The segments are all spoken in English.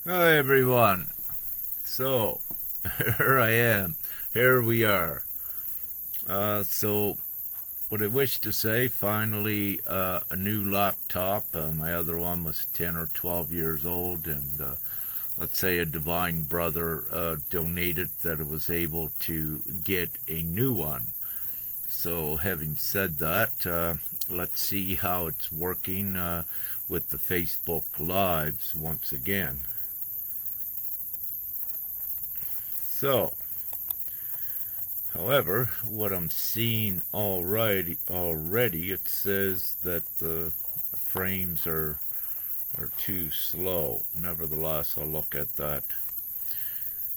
Hi everyone. So here I am. Here we are. So what I wish to say, finally a new laptop. My other one was 10 or 12 years old, and let's say a divine brother donated that I was able to get a new one. So having said that, let's see how it's working with the Facebook Lives once again. So, however, what I'm seeing already, it says that the frames are too slow. Nevertheless, I'll look at that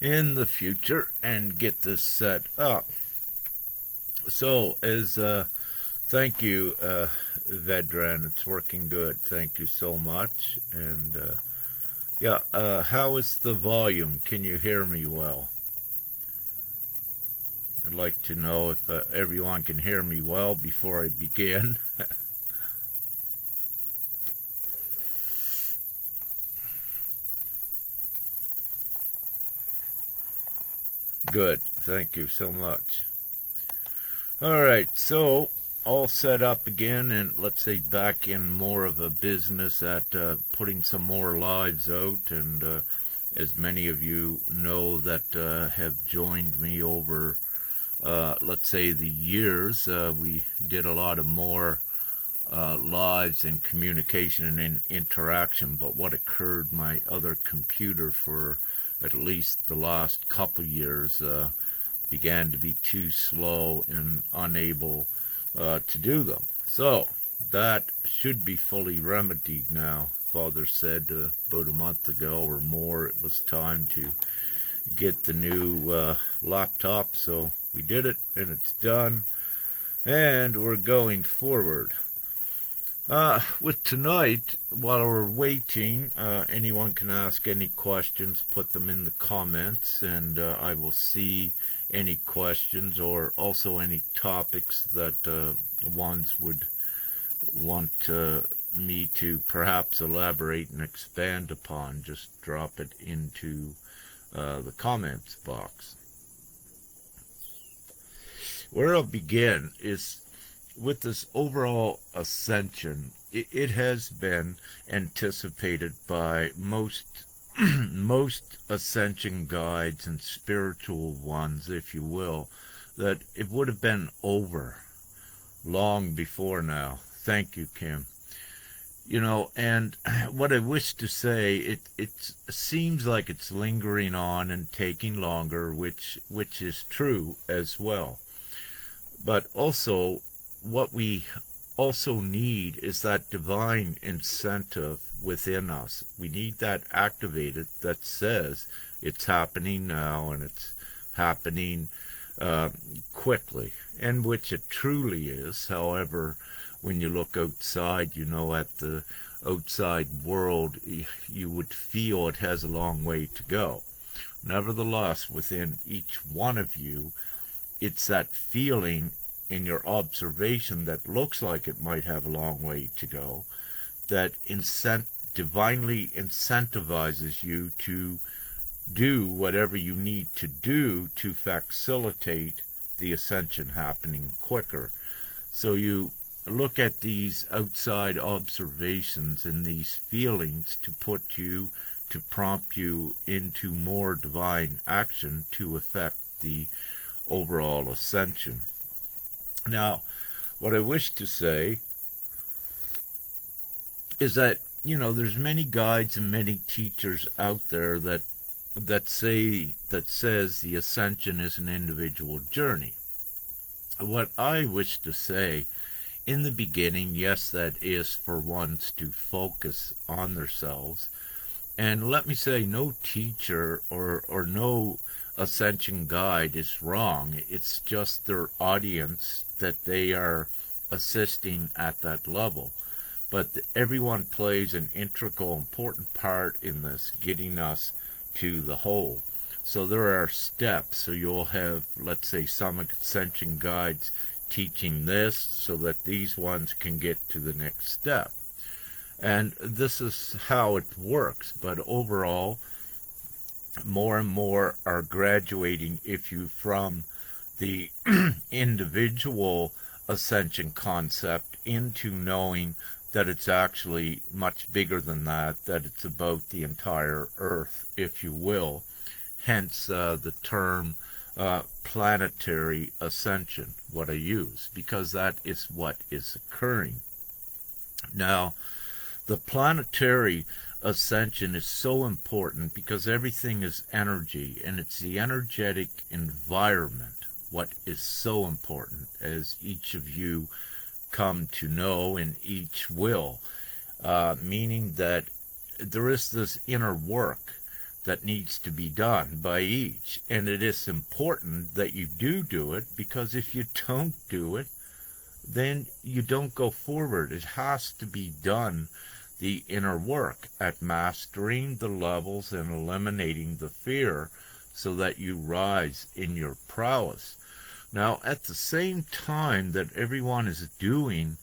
in the future and get this set up. So, as thank you, Vedran. It's working good. Thank you so much. And yeah, how is the volume? Can you hear me well? I'd like to know if everyone can hear me well before I begin. Good. Thank you so much. All right. So, all set up again, and let's say back in more of a business at putting some more lives out. And as many of you know that have joined me over, let's say, the years, we did a lot of more lives and communication and interaction. But what occurred, my other computer for at least the last couple years began to be too slow and unable to do them. So that should be fully remedied now. Father said about a month ago or more it was time to get the new laptop. So we did it, and it's done, and we're going forward. With tonight, while we're waiting, anyone can ask any questions, put them in the comments, and I will see any questions or also any topics that ones would want me to perhaps elaborate and expand upon. Just drop it into the comments box. Where I'll begin is with this overall ascension. It has been anticipated by most most ascension guides and spiritual ones, if you will, that it would have been over long before now. Thank you, Kim. You know, and what I wish to say, it seems like it's lingering on and taking longer, which is true as well. But also, what we also need is that divine incentive within us. We need that activated that says it's happening now, and it's happening quickly, and which it truly is. However, when you look outside, you know, at the outside world, you would feel it has a long way to go. Nevertheless, within each one of you, it's that feeling in your observation that looks like it might have a long way to go, that divinely incentivizes you to do whatever you need to do to facilitate the ascension happening quicker. So you look at these outside observations and these feelings to prompt you into more divine action to affect the overall ascension. Now, what I wish to say is that, you know, there's many guides and many teachers out there that says the ascension is an individual journey. What I wish to say, in the beginning, yes, that is for ones to focus on themselves. And let me say, no teacher or no ascension guide is wrong. It's just their audience that they are assisting at that level. But everyone plays an integral, important part in this, getting us to the whole. So there are steps. So you'll have, let's say, some ascension guides teaching this so that these ones can get to the next step. And this is how it works. But overall, more and more are graduating, if you, from the individual ascension concept into knowing that it's actually much bigger than that, that it's about the entire earth, if you will. Hence the term planetary ascension, what I use, because that is what is occurring. Now, the planetary ascension is so important because everything is energy, and it's the energetic environment what is so important, as each of you come to know, and each will, meaning that there is this inner work that needs to be done by each, and it is important that you do it, because if you don't do it, then you don't go forward. It has to be done, the inner work at mastering the levels and eliminating the fear, so that you rise in your prowess. Now, at the same time that everyone is doing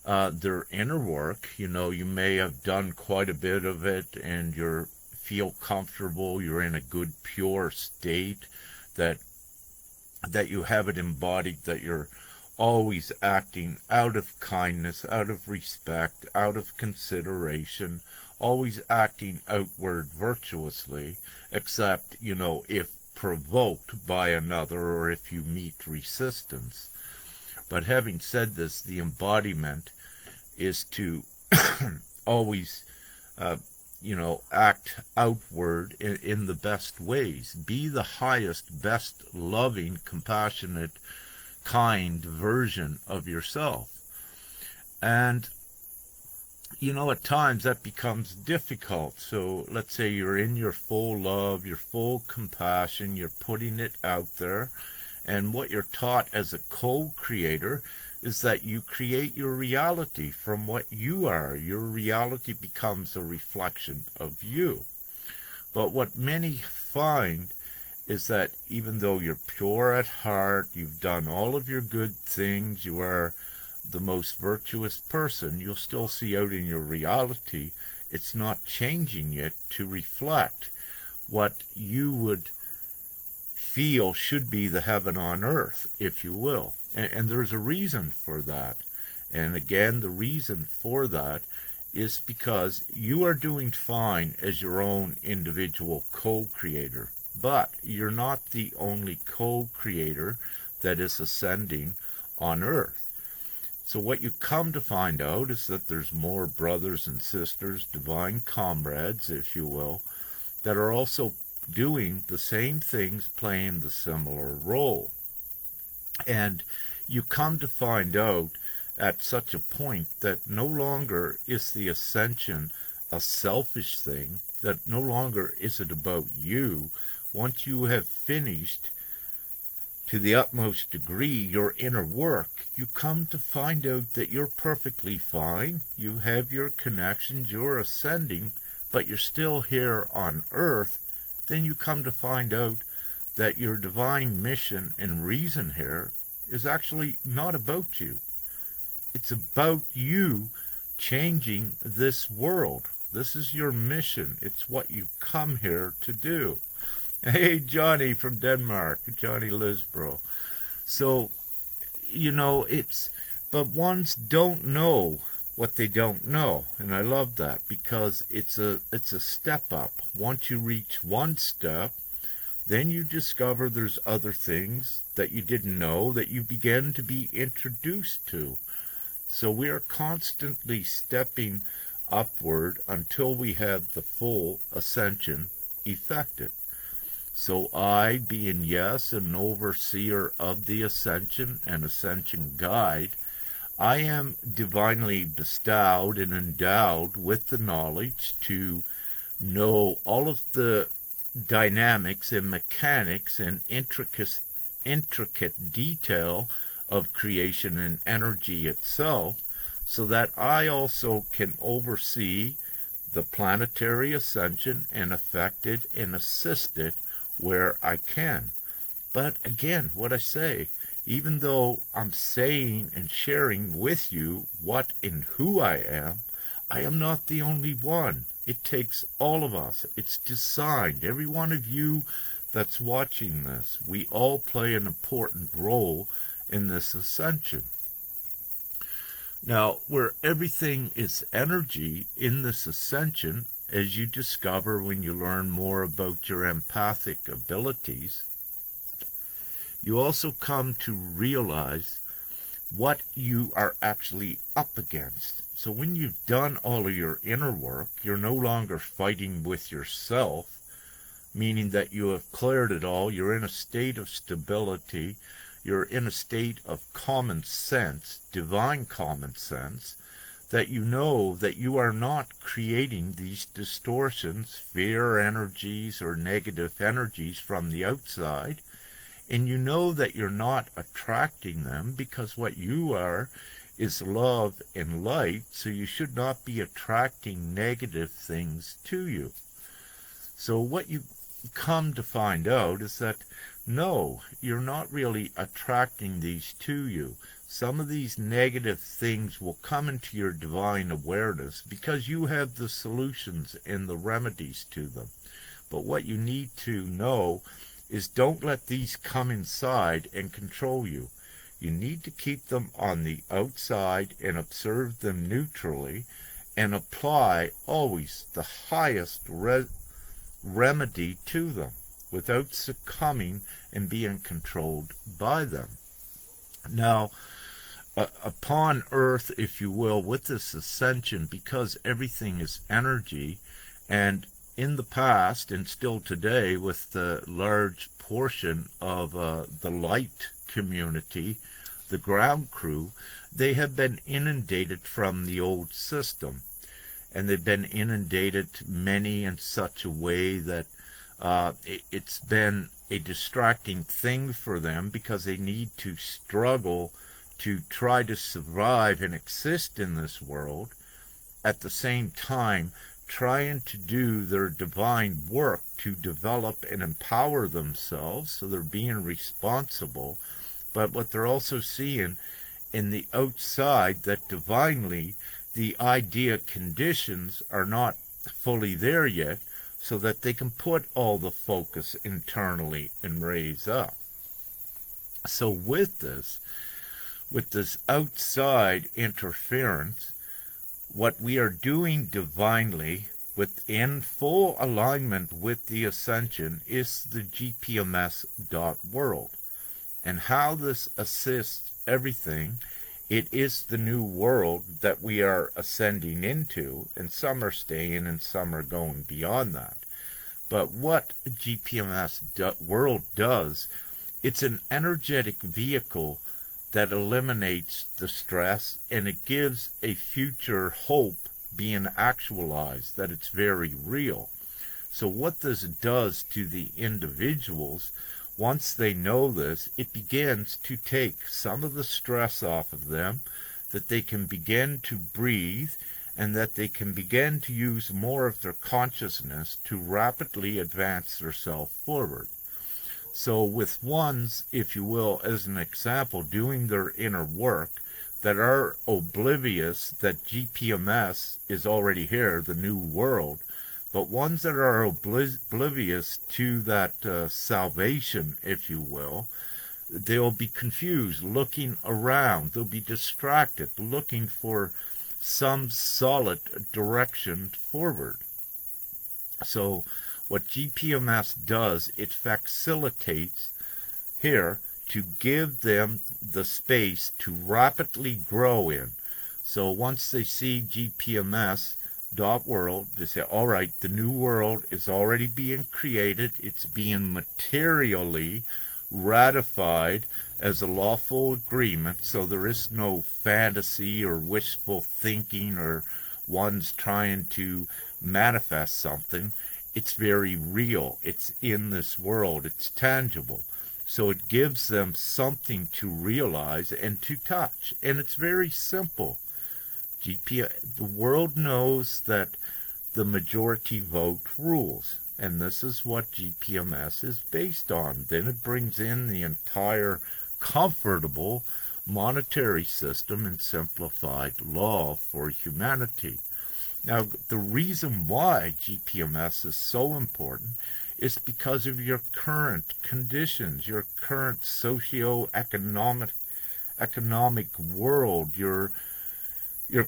their inner work, you may have done quite a bit of it, and you feel comfortable, you're in a good, pure state, that you have it embodied, that you're always acting out of kindness, out of respect, out of consideration, always acting outward virtuously, except, if provoked by another, or if you meet resistance. But having said this, the embodiment is to always, act outward in the best ways. Be the highest, best, loving, compassionate, kind version of yourself. And at times that becomes difficult. So let's say you're in your full love, your full compassion, you're putting it out there, and what you're taught as a co-creator is that you create your reality from what you are. Your reality becomes a reflection of you. But what many find is that even though you're pure at heart, you've done all of your good things, you are the most virtuous person, you'll still see out in your reality, it's not changing yet to reflect what you would feel should be the heaven on earth, if you will. And there's a reason for that. And again, the reason for that is because you are doing fine as your own individual co-creator. But you're not the only co-creator that is ascending on earth. So what you come to find out is that there's more brothers and sisters, divine comrades, if you will, that are also doing the same things, playing the similar role. And you come to find out at such a point that no longer is the ascension a selfish thing, that no longer is it about you. Once you have finished to the utmost degree your inner work, you come to find out that you're perfectly fine, you have your connections, you're ascending, but you're still here on earth. Then you come to find out that your divine mission and reason here is actually not about you. It's about you changing this world. This is your mission. It's what you come here to do. Hey, Johnny from Denmark, Johnny Lisbro. So, but ones don't know what they don't know. And I love that, because it's a step up. Once you reach one step, then you discover there's other things that you didn't know that you begin to be introduced to. So we are constantly stepping upward until we have the full ascension effected. So I, being, yes, an overseer of the ascension and ascension guide, I am divinely bestowed and endowed with the knowledge to know all of the dynamics and mechanics and intricate detail of creation and energy itself, so that I also can oversee the planetary ascension and affect it and assist it where I can. But again, what I say, even though I'm saying and sharing with you what and who I am not the only one. It takes all of us. It's designed. Every one of you that's watching this, we all play an important role in this ascension. Now, where everything is energy in this ascension, as you discover when you learn more about your empathic abilities, you also come to realize what you are actually up against. So when you've done all of your inner work, you're no longer fighting with yourself, meaning that you have cleared it all. You're in a state of stability. You're in a state of common sense, divine common sense, that you know that you are not creating these distortions, fear energies, or negative energies from the outside. And you know that you're not attracting them, because what you are is love and light, so you should not be attracting negative things to you. So what you come to find out is that no, you're not really attracting these to you. Some of these negative things will come into your divine awareness because you have the solutions and the remedies to them. But what you need to know is don't let these come inside and control you. You need to keep them on the outside and observe them neutrally, and apply always the highest remedy to them without succumbing and being controlled by them. Now, upon earth, if you will, with this ascension, because everything is energy, and in the past and still today with the large portion of the light community, the ground crew, they have been inundated from the old system. And they've been inundated many in such a way that it's been a distracting thing for them, because they need to struggle to try to survive and exist in this world, at the same time trying to do their divine work to develop and empower themselves, so they're being responsible. But what they're also seeing in the outside, that divinely the idea conditions are not fully there yet, so that they can put all the focus internally and raise up. So with this outside interference, what we are doing divinely within full alignment with the Ascension is the GPMS.World. And how this assists everything, it is the new world that we are ascending into, and some are staying and some are going beyond that. But what GPMS.World does, it's an energetic vehicle that eliminates the stress, and it gives a future hope being actualized, that it's very real. So what this does to the individuals, once they know this, it begins to take some of the stress off of them, that they can begin to breathe, and that they can begin to use more of their consciousness to rapidly advance themselves forward. So with ones, if you will, as an example, doing their inner work, that are oblivious that GPMS is already here, the new world, but ones that are oblivious to that salvation, if you will, they'll be confused, looking around. They'll be distracted, looking for some solid direction forward. So what GPMS does, it facilitates here to give them the space to rapidly grow in. So once they see GPMS.World, they say, all right, the new world is already being created. It's being materially ratified as a lawful agreement. So there is no fantasy or wishful thinking or one's trying to manifest something. It's very real. It's in this world. It's tangible. So it gives them something to realize and to touch. And it's very simple. The world knows that the majority vote rules. And this is what GPMS is based on. Then it brings in the entire comfortable monetary system and simplified law for humanity. Now, the reason why GPMS is so important is because of your current conditions, your current socio-economic world, your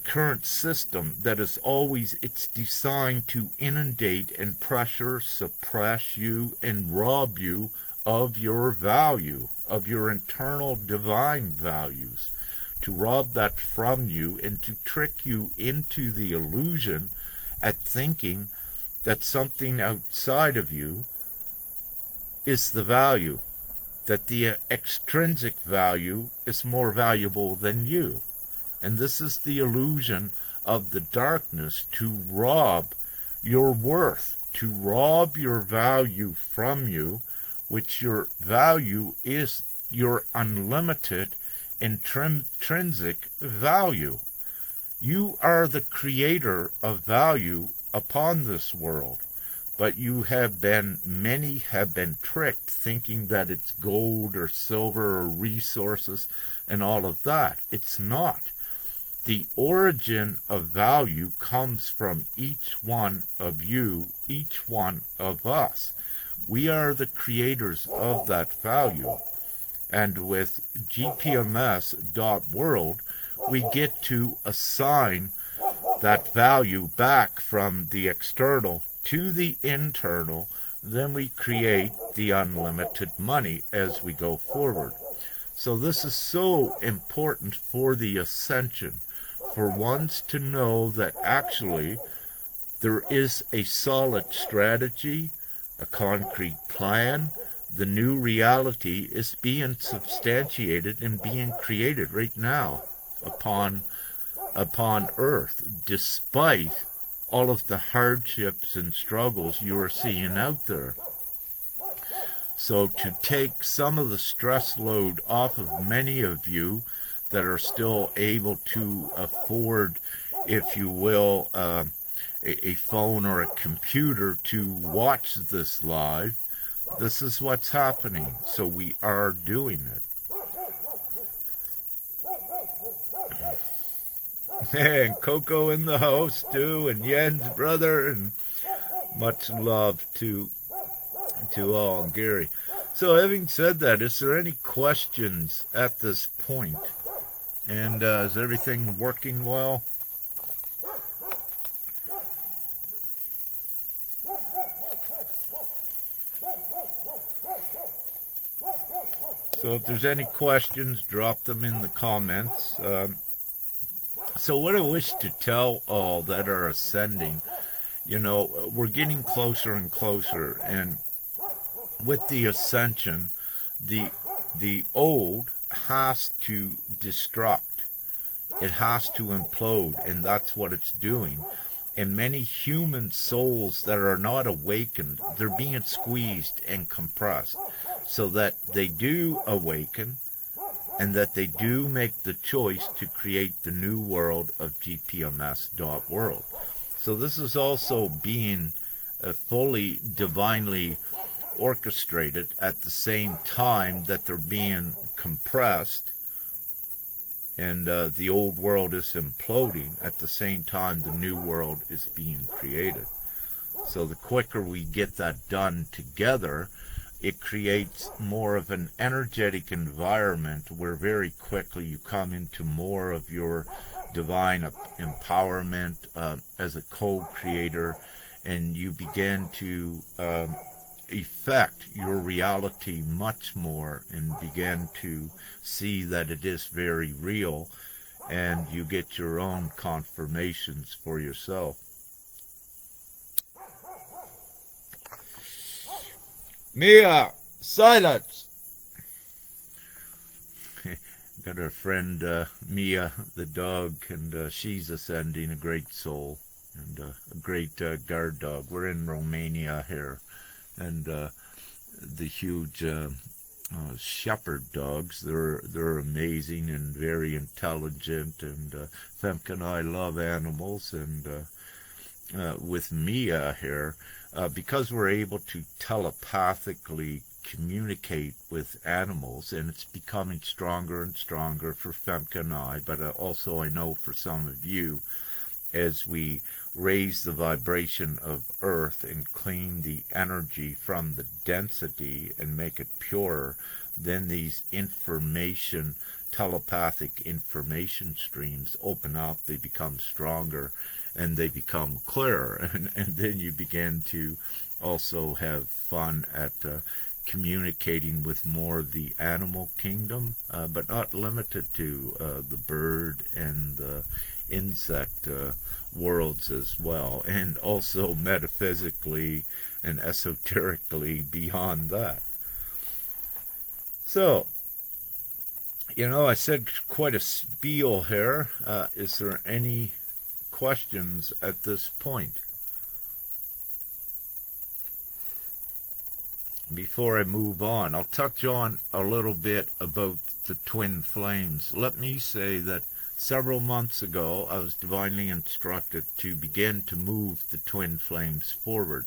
current system that is always, it's designed to inundate and pressure, suppress you, and rob you of your value, of your internal divine values, to rob that from you and to trick you into the illusion at thinking that something outside of you is the value, that the extrinsic value is more valuable than you. And this is the illusion of the darkness, to rob your worth, to rob your value from you, which your value is your unlimited intrinsic value. You are the creator of value upon this world, but many have been tricked thinking that it's gold or silver or resources and all of that. It's not. The origin of value comes from each one of you, each one of us. We are the creators of that value. And with GPMS.World, we get to assign that value back from the external to the internal. Then we create the unlimited money as we go forward. So this is so important for the ascension, for ones to know that actually there is a solid strategy, a concrete plan. The new reality is being substantiated and being created right now upon Earth, despite all of the hardships and struggles you are seeing out there. So to take some of the stress load off of many of you that are still able to afford, if you will, a phone or a computer to watch this live, this is what's happening. So we are doing it. And Coco in the house too, and Yen's brother, and much love to all, Gary. So having said that, is there any questions at this point? And is everything working well? So if there's any questions, drop them in the comments. So what I wish to tell all that are ascending, we're getting closer and closer, and with the ascension, the old has to destruct. It has to implode, and that's what it's doing. And many human souls that are not awakened, they're being squeezed and compressed so that they do awaken and that they do make the choice to create the new world of GPMS.World. So this is also being fully divinely orchestrated at the same time that they're being compressed, and the old world is imploding. At the same time, the new world is being created. So the quicker we get that done together, it creates more of an energetic environment where very quickly you come into more of your divine empowerment as a co-creator, and you begin to affect your reality much more and begin to see that it is very real, and you get your own confirmations for yourself. Mia, silence! Got our friend Mia, the dog, and she's ascending, a great soul, and a great guard dog. We're in Romania here, and the huge shepherd dogs, they're amazing and very intelligent, and Femke and I love animals, and with Mia here, because we're able to telepathically communicate with animals, and it's becoming stronger and stronger for Femke and I, but also I know for some of you, as we raise the vibration of Earth and clean the energy from the density and make it purer, then these telepathic information streams open up, they become stronger, and they become clearer. And then you begin to also have fun at communicating with more of the animal kingdom, but not limited to the bird and the insect worlds as well, and also metaphysically and esoterically beyond that. So, I said quite a spiel here. Is there any questions at this point? Before I move on, I'll touch on a little bit about the twin flames. Let me say that several months ago, I was divinely instructed to begin to move the twin flames forward.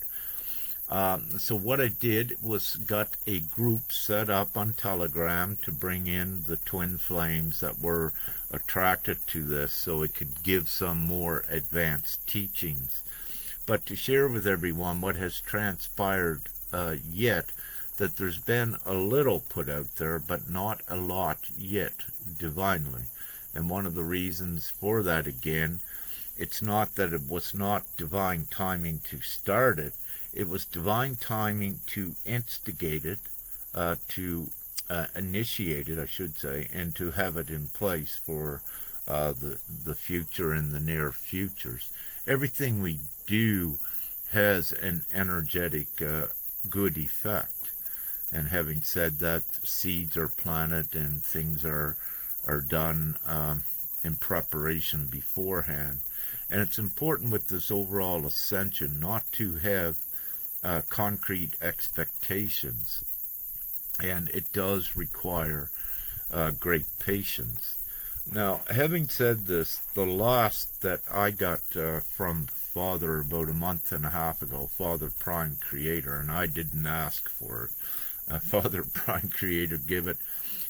So what I did was got a group set up on Telegram to bring in the twin flames that were attracted to this, so it could give some more advanced teachings. But to share with everyone what has transpired yet, that there's been a little put out there, but not a lot yet divinely. And one of the reasons for that, again, it's not that it was not divine timing to start it. It was divine timing to instigate it, to initiate it, I should say, and to have it in place for the future and the near futures. Everything we do has an energetic good effect. And having said that, seeds are planted and things are done in preparation beforehand. And it's important with this overall ascension not to have concrete expectations. And it does require great patience. Now, having said this, the last that I got from Father about a month and a half ago, Father Prime Creator, and I didn't ask for it. Father Prime Creator give it.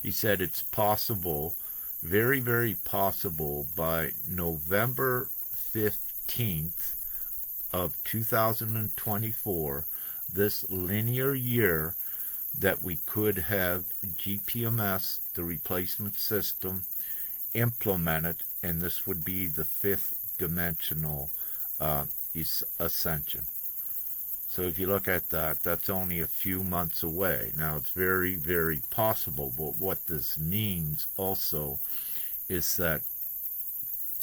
He said it's possible, very, very possible, by November 15th of 2024, this linear year, that we could have GPMS, the replacement system, implemented, and this would be the fifth dimensional ascension. So if you look at that, that's only a few months away. Now, it's very, very possible, but what this means also is that,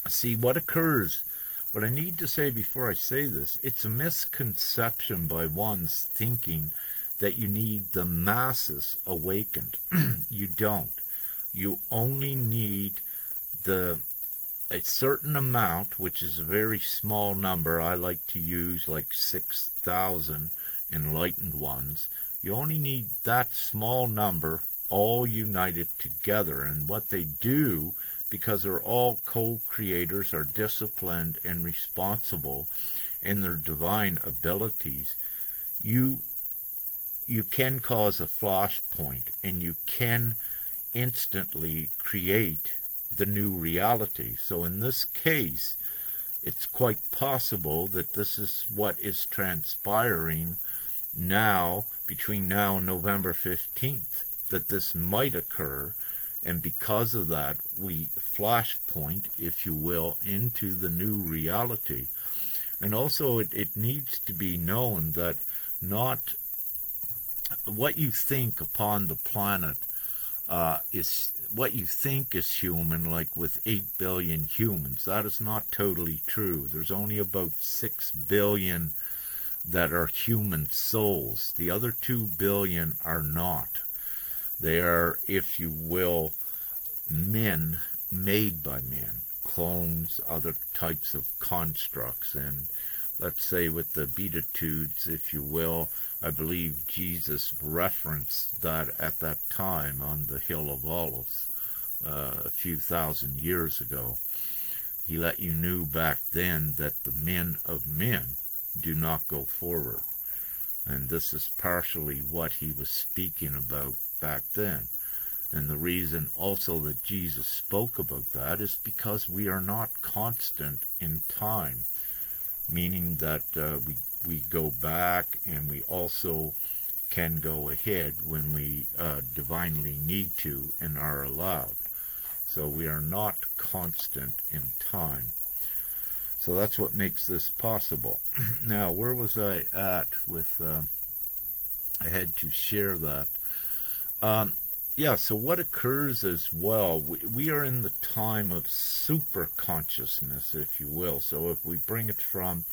see, what occurs, what I need to say before I say this, it's a misconception by one's thinking that you need the masses awakened. You don't. You only need a certain amount, which is a very small number. I like to use like 6,000 enlightened ones. You only need that small number all united together. And what they do, because they're all co-creators, are disciplined and responsible in their divine abilities, you can cause a flashpoint, and you can instantly create the new reality. So in this case, it's quite possible that this is what is transpiring now, between now and November 15th, that this might occur, and because of that, we flashpoint, if you will, into the new reality. And also, it needs to be known that not what you think upon the planet is what you think is human, like with 8 billion humans. That is not totally true. There's only about 6 billion that are human souls. The other 2 billion are not. They are, if you will, men made by men, clones, other types of constructs. And let's say with the Beatitudes, if you will, I believe Jesus referenced that at that time on the Hill of Olives a few thousand years ago. He let you know back then that the men of men do not go forward. And this is partially what he was speaking about back then. And the reason also that Jesus spoke about that is because we are not constant in time, meaning that we go back, and we also can go ahead when we divinely need to and are allowed. So we are not constant in time. So that's what makes this possible. Now, where was I at with, I had to share that. Yeah, so what occurs as well, we are in the time of super consciousness, if you will. So if we bring it from,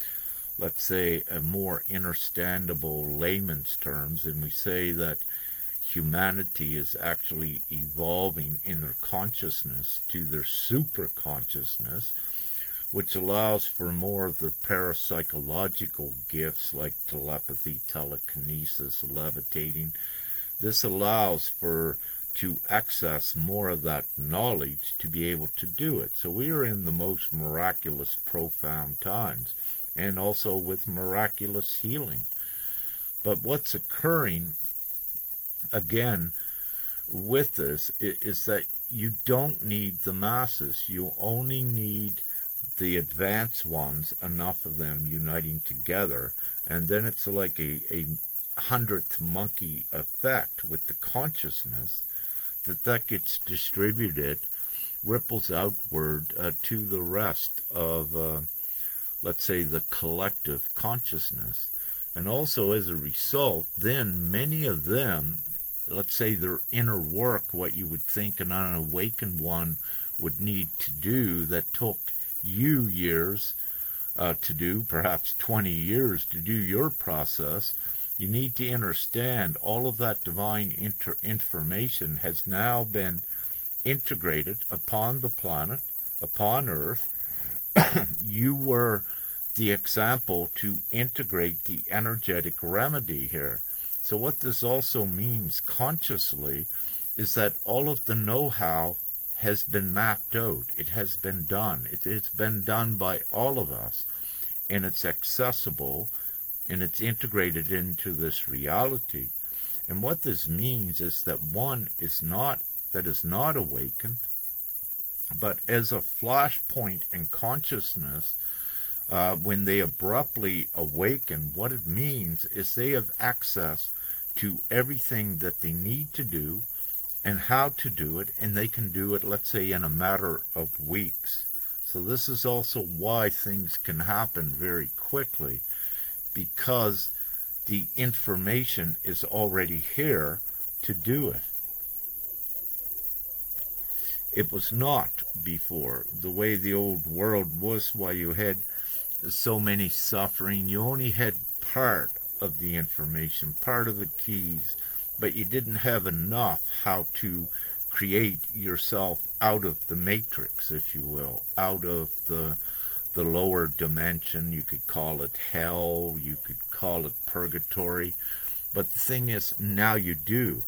let's say, a more understandable layman's terms, and we say that humanity is actually evolving in their consciousness to their super consciousness, which allows for more of the parapsychological gifts like telepathy, telekinesis, levitating. This allows to access more of that knowledge to be able to do it. So we are in the most miraculous, profound times, and also with miraculous healing. But what's occurring, again, with this is that you don't need the masses. You only need the advanced ones, enough of them uniting together, and then it's like a hundredth monkey effect with the consciousness that gets distributed, ripples outward to the rest of, let's say, the collective consciousness. And also as a result, then many of them, let's say their inner work, what you would think an unawakened one would need to do, that took you years to do, perhaps 20 years to do your process, you need to understand all of that divine information has now been integrated upon the planet, upon Earth. You were the example to integrate the energetic remedy here. So what this also means consciously is that all of the know-how has been mapped out. It has been done. It's been done by all of us, and it's accessible, and it's integrated into this reality. And what this means is that one is not awakened, but as a flashpoint in consciousness, when they abruptly awaken, what it means is they have access to everything that they need to do and how to do it, and they can do it, let's say, in a matter of weeks. So this is also why things can happen very quickly, because the information is already here to do it. It was not before. The way the old world was, why you had so many suffering, you only had part of the information, part of the keys, but you didn't have enough how to create yourself out of the matrix, if you will, out of the lower dimension. You could call it hell, you could call it purgatory, but the thing is, now you do.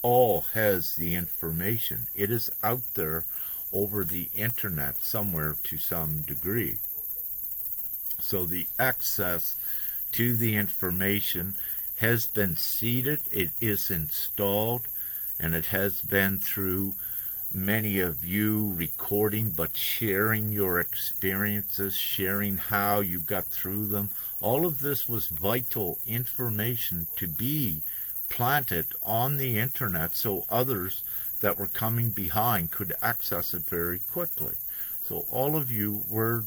All has the information. It is out there over the internet somewhere to some degree. So the access to the information has been seeded, it is installed, and it has been through many of you recording, but sharing your experiences, sharing how you got through them. All of this was vital information to be planted on the internet so others that were coming behind could access it very quickly. So all of you were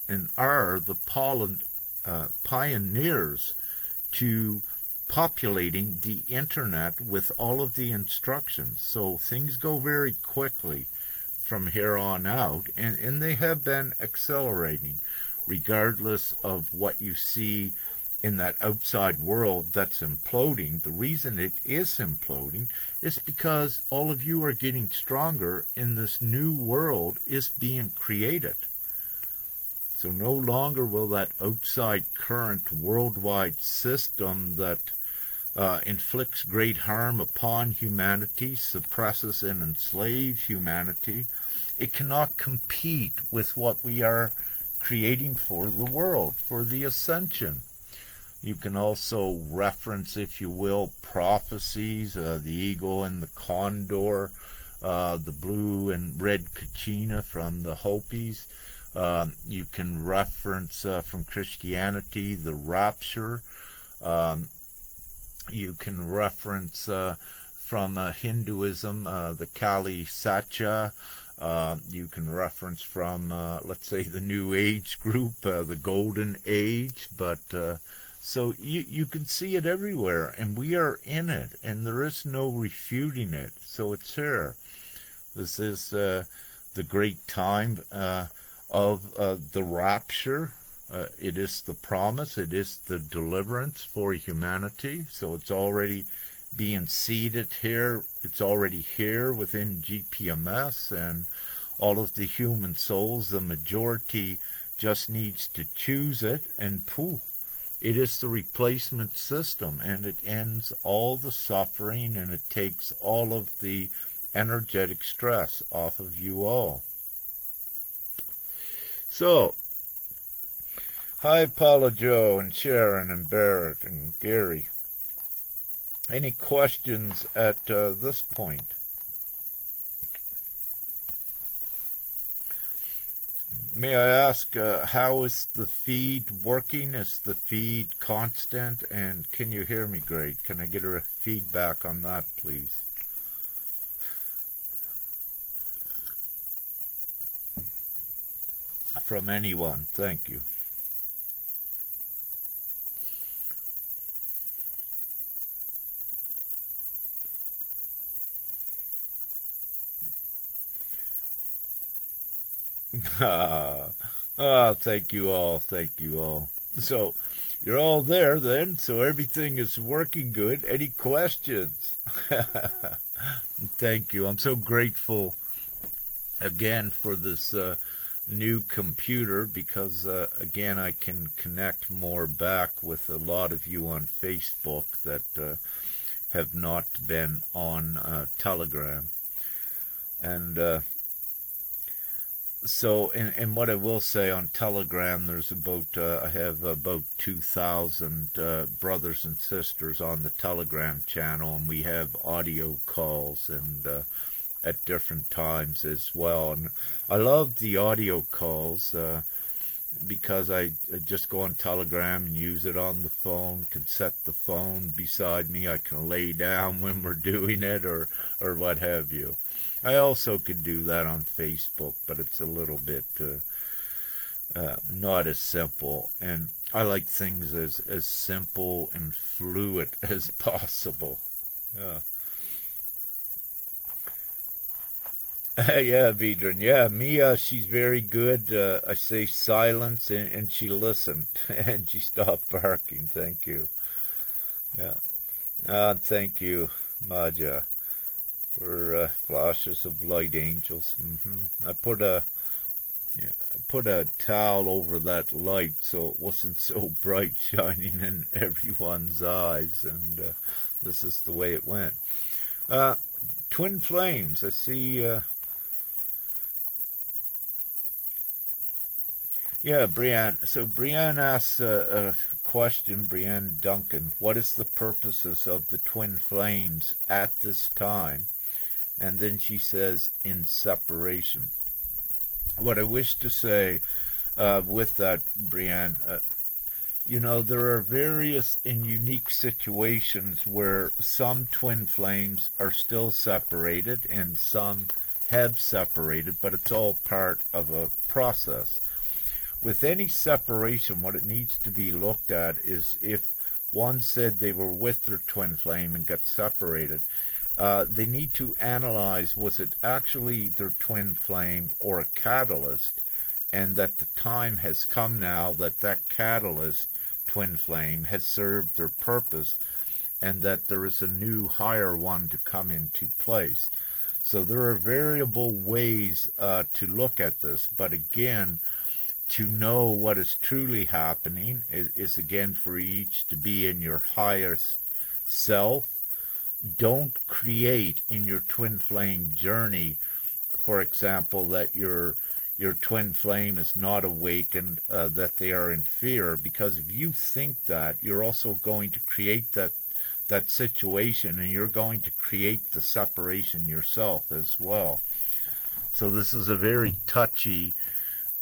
and are the pioneers to populating the internet with all of the instructions. So things go very quickly from here on out, and they have been accelerating regardless of what you see in that outside world that's imploding. The reason it is imploding is because all of you are getting stronger, and this new world is being created. So no longer will that outside current worldwide system that inflicts great harm upon humanity, suppresses and enslaves humanity, it cannot compete with what we are creating for the world, for the Ascension. You can also reference, if you will, prophecies, the eagle and the condor, the blue and red kachina from the Hopis. You can reference from Christianity the rapture. Um, you can reference from Hinduism the Kali Satya. You can reference from, let's say, the New Age group, the Golden Age. But so you can see it everywhere, and we are in it, and there is no refuting it. So it's here. This is the great time of the rapture. It is the promise. It is the deliverance for humanity. So it's already being seeded here. It's already here within GPMS, and all of the human souls, the majority just needs to choose it, and poof, it is the replacement system, and it ends all the suffering, and it takes all of the energetic stress off of you all. So, hi Paula Joe and Sharon and Barrett and Gary. Any questions at this point? May I ask, how is the feed working? Is the feed constant? And can you hear me great? Can I get a feedback on that, please? From anyone. Thank you. Thank you all. Thank you all. So, you're all there then, so everything is working good. Any questions? Thank you. I'm so grateful again for this new computer because, again, I can connect more back with a lot of you on Facebook that have not been on Telegram. And so, and what I will say on Telegram, there's about, I have about 2,000 brothers and sisters on the Telegram channel, and we have audio calls and at different times as well. And I love the audio calls because I just go on Telegram and use it on the phone, can set the phone beside me, I can lay down when we're doing it or what have you. I also could do that on Facebook, but it's a little bit not as simple. And I like things as simple and fluid as possible. Yeah. Yeah, Vedran. Yeah, Mia, she's very good. I say silence, and she listened, and she stopped barking. Thank you. Yeah. Thank you, Maja, for flashes of light angels. I put a towel over that light so it wasn't so bright shining in everyone's eyes, and this is the way it went. Twin flames. I see. Yeah, Brianne. So Brianne asks a question, Brianne Duncan. What is the purposes of the twin flames at this time? And then she says, in separation. What I wish to say with that, Brianne, there are various and unique situations where some twin flames are still separated and some have separated, but it's all part of a process. With any separation, what it needs to be looked at is if one said they were with their twin flame and got separated, they need to analyze, was it actually their twin flame or a catalyst, and that the time has come now that that catalyst twin flame has served their purpose and that there is a new higher one to come into place. So there are variable ways to look at this, but again, to know what is truly happening is again for each to be in your highest self. Don't create in your twin flame journey, for example, that your twin flame is not awakened, that they are in fear, because if you think that, you're also going to create that that situation, and you're going to create the separation yourself as well. So this is a very touchy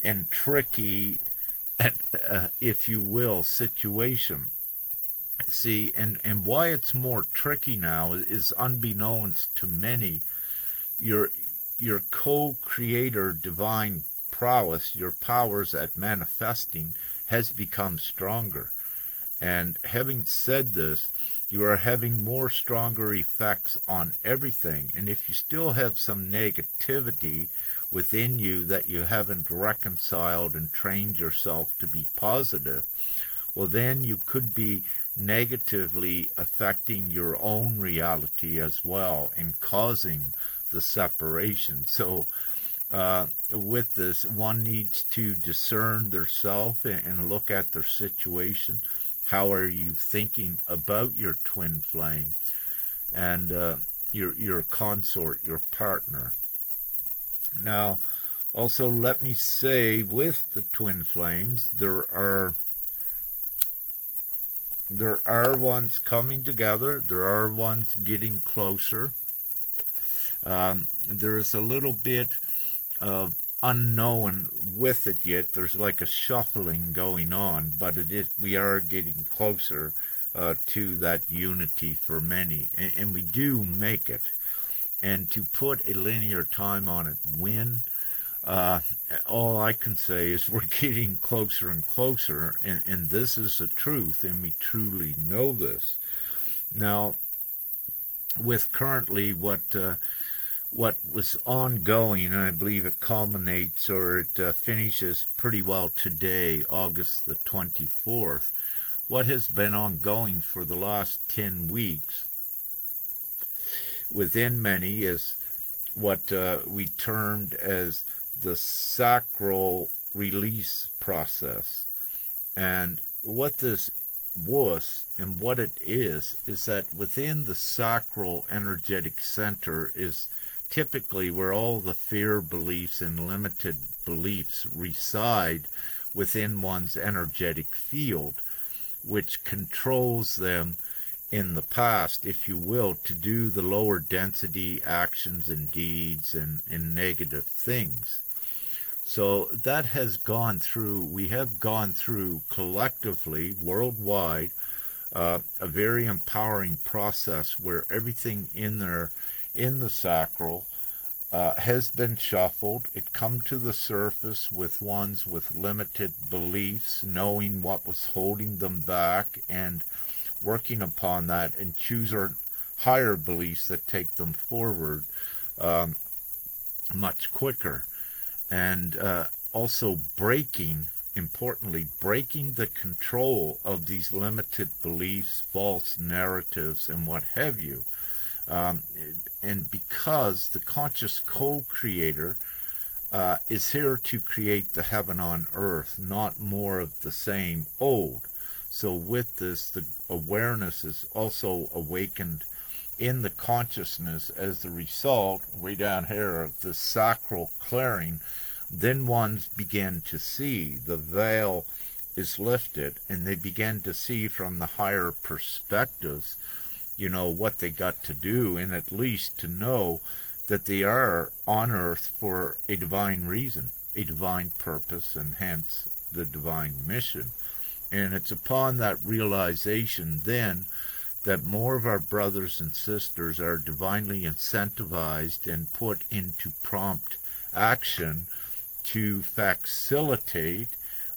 and tricky, if you will, situation. See, and why it's more tricky now is unbeknownst to many. Your your co-creator divine prowess, your powers at manifesting, has become stronger. And having said this, you are having more stronger effects on everything. And if you still have some negativity within you that you haven't reconciled and trained yourself to be positive, well, then you could be negatively affecting your own reality as well and causing the separation. So with this, one needs to discern their self and look at their situation. How are you thinking about your twin flame and your consort, your partner? Now, also let me say, with the twin flames, there are ones coming together. There are ones getting closer. There is a little bit of unknown with it yet. There's like a shuffling going on, but we are getting closer to that unity for many, and we do make it. And to put a linear time on it, when all I can say is we're getting closer and closer, and this is the truth, and we truly know this. Now, with currently what was ongoing, and I believe it culminates or it finishes pretty well today, August the 24th, what has been ongoing for the last 10 weeks within many is what we termed as the sacral release process. And what this was and what it is that within the sacral energetic center is typically where all the fear beliefs and limited beliefs reside within one's energetic field, which controls them in the past, if you will, to do the lower density actions and deeds and negative things. So that has gone through, we have gone through collectively, worldwide, a very empowering process where everything in there, in the sacral, has been shuffled. It come to the surface with ones with limited beliefs, knowing what was holding them back and working upon that, and choose our higher beliefs that take them forward much quicker. And also importantly, breaking the control of these limited beliefs, false narratives, and what have you. And because the conscious co-creator is here to create the heaven on earth, not more of the same old. So with this, the awareness is also awakened in the consciousness as the result, way down here, of the sacral clearing. Then ones begin to see, the veil is lifted, and they begin to see from the higher perspectives, what they got to do, and at least to know that they are on earth for a divine reason, a divine purpose, and hence the divine mission. And it's upon that realization then that more of our brothers and sisters are divinely incentivized and put into prompt action to facilitate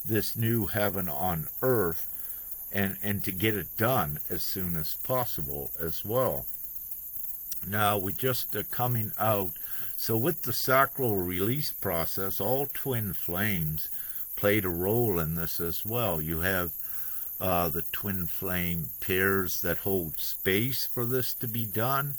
this new heaven on earth and to get it done as soon as possible as well. Now, we're just coming out. So with the sacral release process, all twin flames played a role in this as well. You have the twin flame pairs that hold space for this to be done,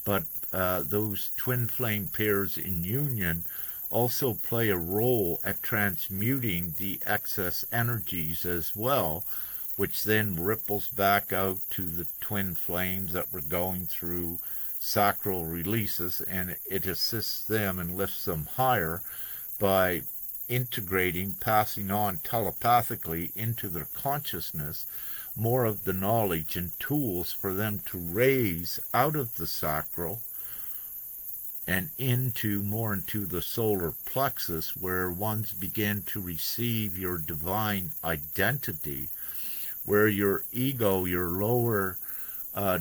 but those twin flame pairs in union also play a role at transmuting the excess energies as well, which then ripples back out to the twin flames that were going through sacral releases, and it assists them and lifts them higher by integrating, passing on telepathically into their consciousness more of the knowledge and tools for them to raise out of the sacral and more into the solar plexus, where ones begin to receive your divine identity, where your ego, your lower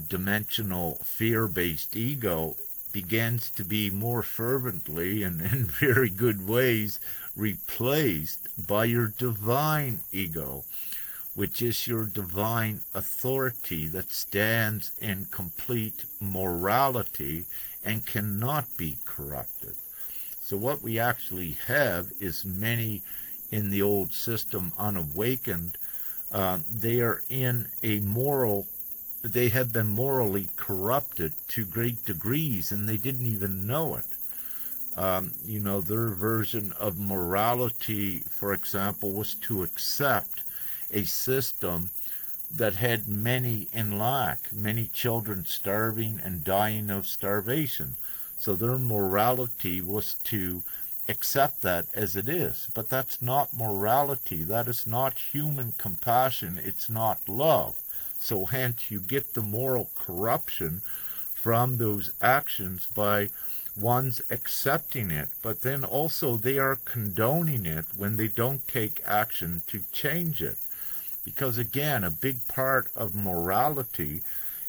dimensional fear-based ego, begins to be more fervently and in very good ways replaced by your divine ego, which is your divine authority that stands in complete morality and cannot be corrupted. So what we actually have is many in the old system unawakened. They are in a they have been morally corrupted to great degrees, and they didn't even know it. Their version of morality, for example, was to accept a system that had many in lack, many children starving and dying of starvation. So their morality was to accept that as it is. But that's not morality. That is not human compassion. It's not love. So hence you get the moral corruption from those actions by one's accepting it, but then also they are condoning it when they don't take action to change it. Because again, a big part of morality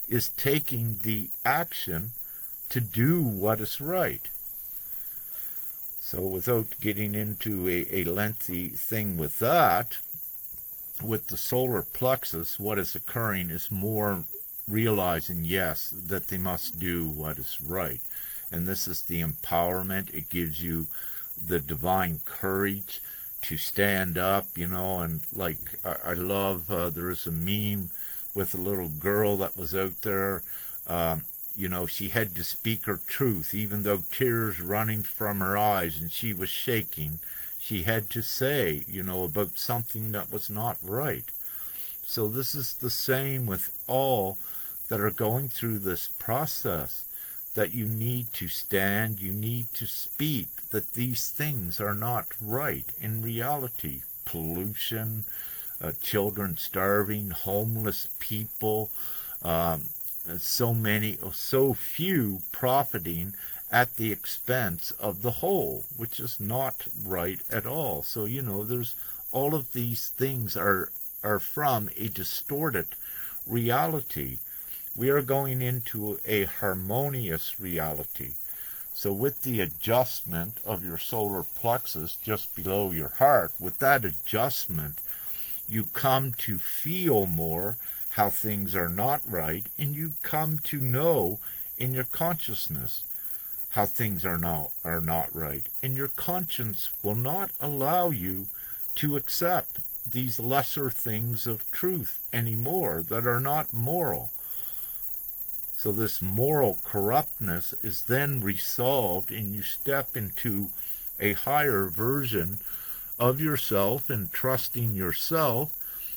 is taking the action to do what is right. So without getting into a lengthy thing with that, with the solar plexus, what is occurring is more realizing, yes, that they must do what is right. And this is the empowerment. It gives you the divine courage to stand up, and like I love, there's a meme with a little girl that was out there, she had to speak her truth, even though tears running from her eyes and she was shaking. She had to say, about something that was not right. So this is the same with all that are going through this process, that you need to stand, you need to speak, that these things are not right in reality. Pollution, children starving, homeless people, so few profiting at the expense of the whole, which is not right at all. So, there's all of these things are from a distorted reality. We are going into a harmonious reality. So with the adjustment of your solar plexus just below your heart, with that adjustment, you come to feel more how things are not right, and you come to know in your consciousness how things are not right. And your conscience will not allow you to accept these lesser things of truth anymore that are not moral. So this moral corruptness is then resolved, and you step into a higher version of yourself, and trusting yourself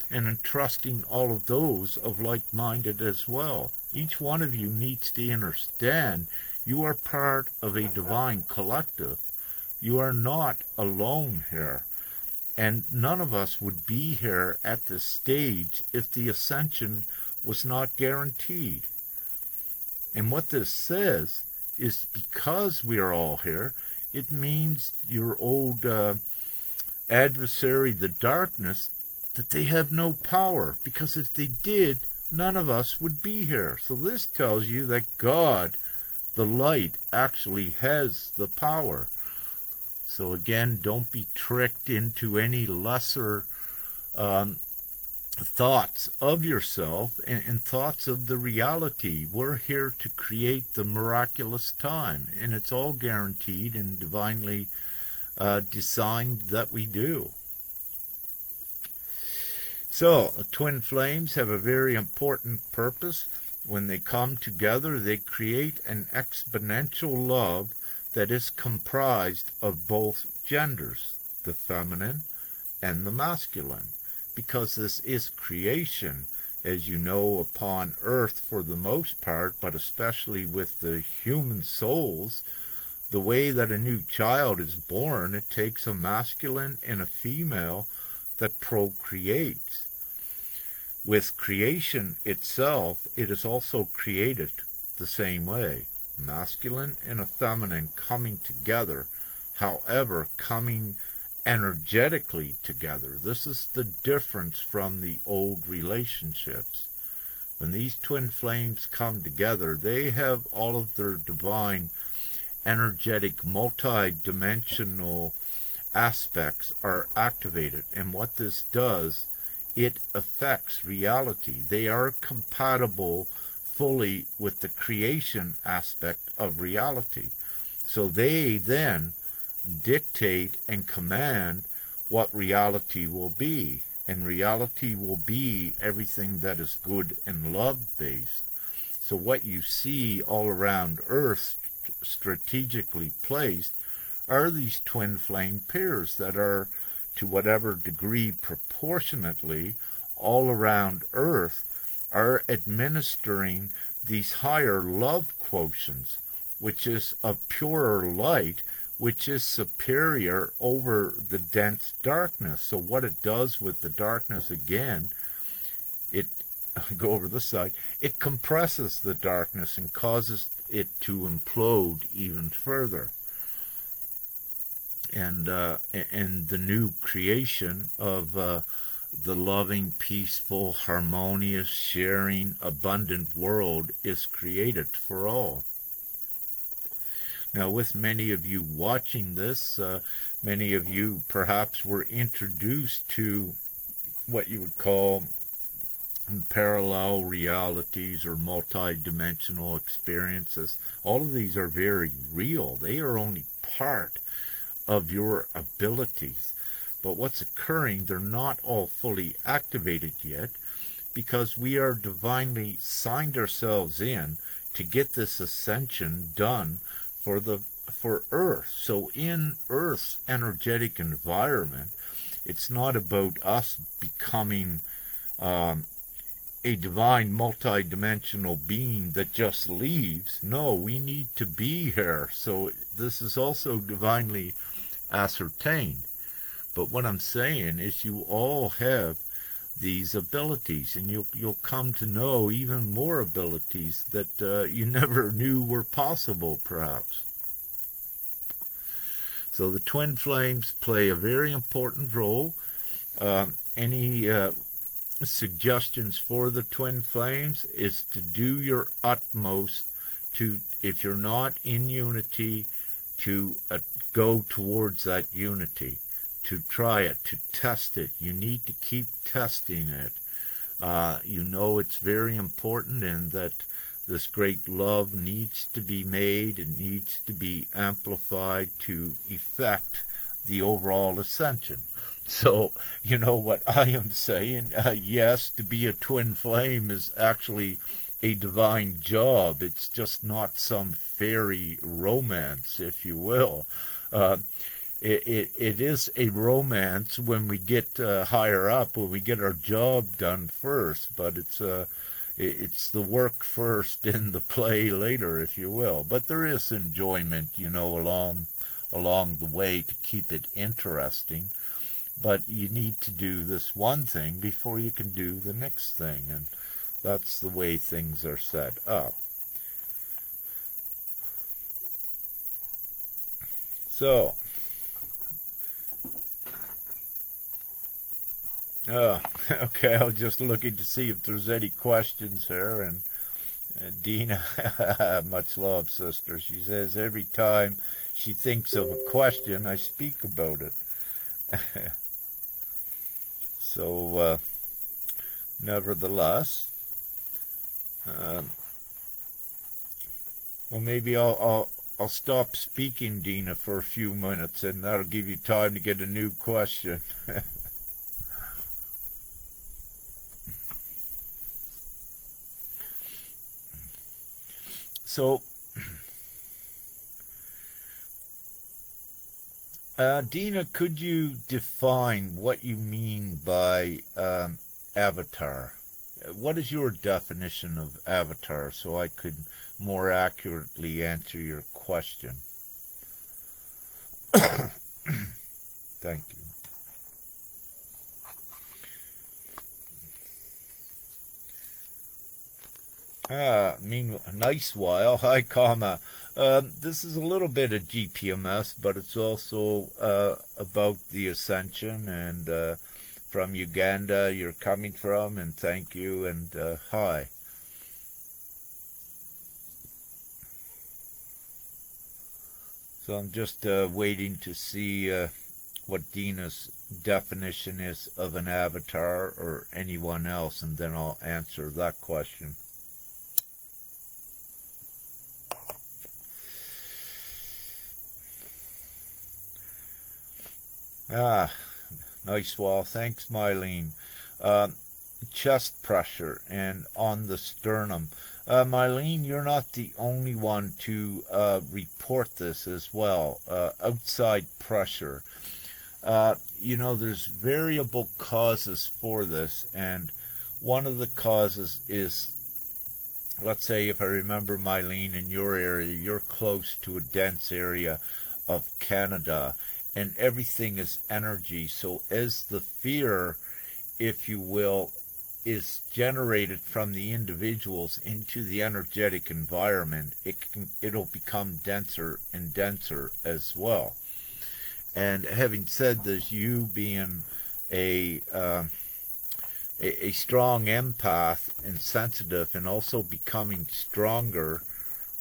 and entrusting all of those of like-minded as well. Each one of you needs to understand you are part of a divine collective. You are not alone here. And none of us would be here at this stage if the ascension was not guaranteed. And what this says is, because we are all here, it means your old adversary, the darkness, that they have no power. Because if they did, none of us would be here. So this tells you that God, the light, actually has the power. So again, don't be tricked into any lesser thoughts of yourself and thoughts of the reality. We're here to create the miraculous time, and it's all guaranteed and divinely designed that we do. So, twin flames have a very important purpose. When they come together, they create an exponential love that is comprised of both genders, the feminine and the masculine. Because this is creation, as you know, upon earth for the most part, but especially with the human souls, the way that a new child is born, it takes a masculine and a female that procreates. With creation itself, it is also created the same way. Masculine and a feminine coming together, however, coming energetically together. This is the difference from the old relationships. When these twin flames come together, they have all of their divine, energetic, multi-dimensional aspects are activated. And what this does, it affects reality. They are compatible fully with the creation aspect of reality. So they then dictate and command what reality will be. And reality will be everything that is good and love-based. So what you see all around Earth, strategically placed, are these twin flame pairs that are, to whatever degree proportionately, all around Earth, are administering these higher love quotients, which is a purer light, which is superior over the dense darkness. So what it does with the darkness, again, it, go over the side, it compresses the darkness and causes it to implode even further. And the new creation of the loving, peaceful, harmonious, sharing, abundant world is created for all. Now, with many of you watching this, many of you perhaps were introduced to what you would call parallel realities or multi-dimensional experiences. All of these are very real. They are only part of your abilities. But what's occurring, they're not all fully activated yet, because we are divinely signed ourselves in to get this ascension done for Earth. So in Earth's energetic environment, it's not about us becoming a divine multi-dimensional being that just leaves. No, we need to be here. So this is also divinely ascertained. But what I'm saying is you all have these abilities, and you'll come to know even more abilities that you never knew were possible, perhaps. So the twin flames play a very important role. Any suggestions for the twin flames is to do your utmost to, if you're not in unity, to go towards that unity, to try it, to test it. You need to keep testing it. You know it's very important, and that this great love needs to be made and needs to be amplified to effect the overall ascension. So, you know what I am saying? Yes, to be a twin flame is actually a divine job. It's just not some fairy romance, if you will. It is a romance when we get higher up, when we get our job done first, but it's the work first and the play later, if you will. But there is enjoyment, you know, along the way to keep it interesting. But you need to do this one thing before you can do the next thing, and that's the way things are set up. So, okay, I was just looking to see if there's any questions here, and Dina, much love, sister. She says every time she thinks of a question, I speak about it. So, nevertheless, well, maybe I'll stop speaking, Dina, for a few minutes, and that'll give you time to get a new question. So, Dina, could you define what you mean by avatar? What is your definition of avatar, so I could more accurately answer your question? Thank you. Nice while. Hi, comma. This is a little bit of GPMS, but it's also about the Ascension and from Uganda you're coming from, and thank you, and hi. So I'm just waiting to see what Dina's definition is of an avatar or anyone else, and then I'll answer that question. Ah, nice wall. Thanks, Mylene. Uh, Chest pressure and on the sternum. Mylene, you're not the only one to report this as well. Outside pressure. There's variable causes for this, and one of the causes is, let's say, if I remember, Mylene, in your area, you're close to a dense area of Canada, and everything is energy. So as the fear, if you will, is generated from the individuals into the energetic environment, it'll become denser and denser as well. And having said this, you being a strong empath and sensitive, and also becoming stronger,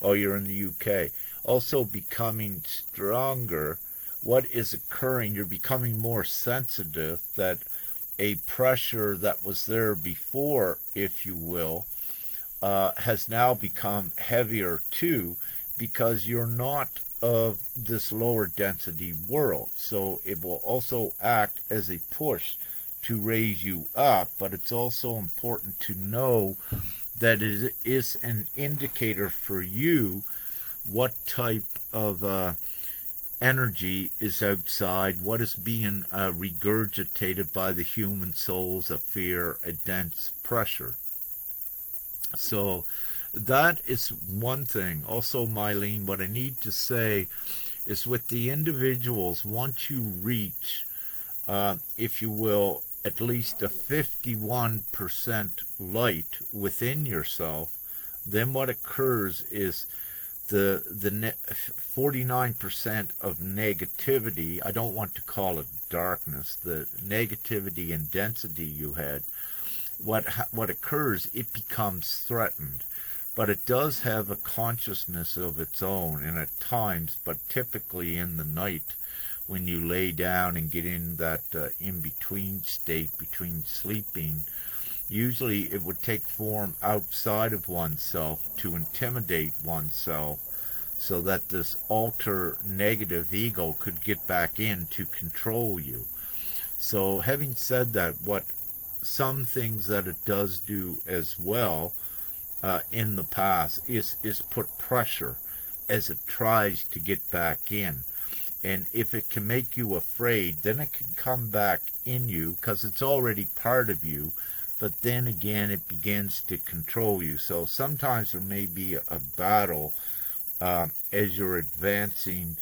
oh, you're in the UK, also becoming stronger, what is occurring, you're becoming more sensitive that a pressure that was there before, if you will, has now become heavier too, because you're not of this lower density world. So it will also act as a push to raise you up, but it's also important to know that it is an indicator for you what type of energy is outside, what is being regurgitated by the human souls, a fear, a dense pressure. So that is one thing. Also, Mylene, what I need to say is with the individuals, once you reach, if you will, at least a 51% light within yourself, then what occurs is the 49% of negativity, I don't want to call it darkness, the negativity and density you had, what occurs, it becomes threatened. But it does have a consciousness of its own, and at times, but typically in the night, when you lay down and get in that in-between state between sleeping, usually it would take form outside of oneself to intimidate oneself, so that this alter negative ego could get back in to control you. So having said that, what some things that it does do as well in the past is put pressure as it tries to get back in. And if it can make you afraid, then it can come back in you because it's already part of you. But then again, it begins to control you. So sometimes there may be a battle as you're advancing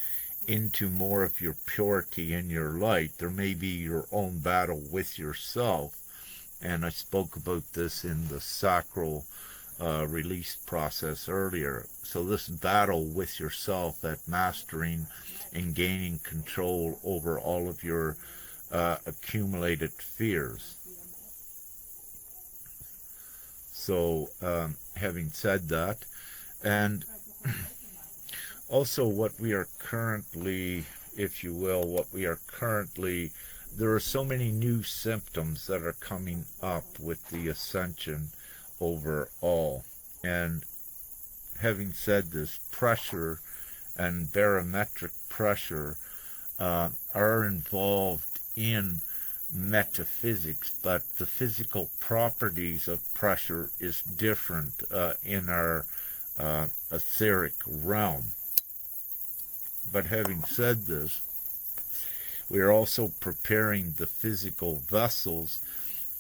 into more of your purity and your light. There may be your own battle with yourself. And I spoke about this in the sacral release process earlier. So this battle with yourself at mastering and gaining control over all of your accumulated fears. So having said that, and also what we are currently, if you will, there are so many new symptoms that are coming up with the Ascension overall. And having said this, pressure and barometric pressure are involved in metaphysics, but the physical properties of pressure is different in our etheric realm. But having said this, we are also preparing the physical vessels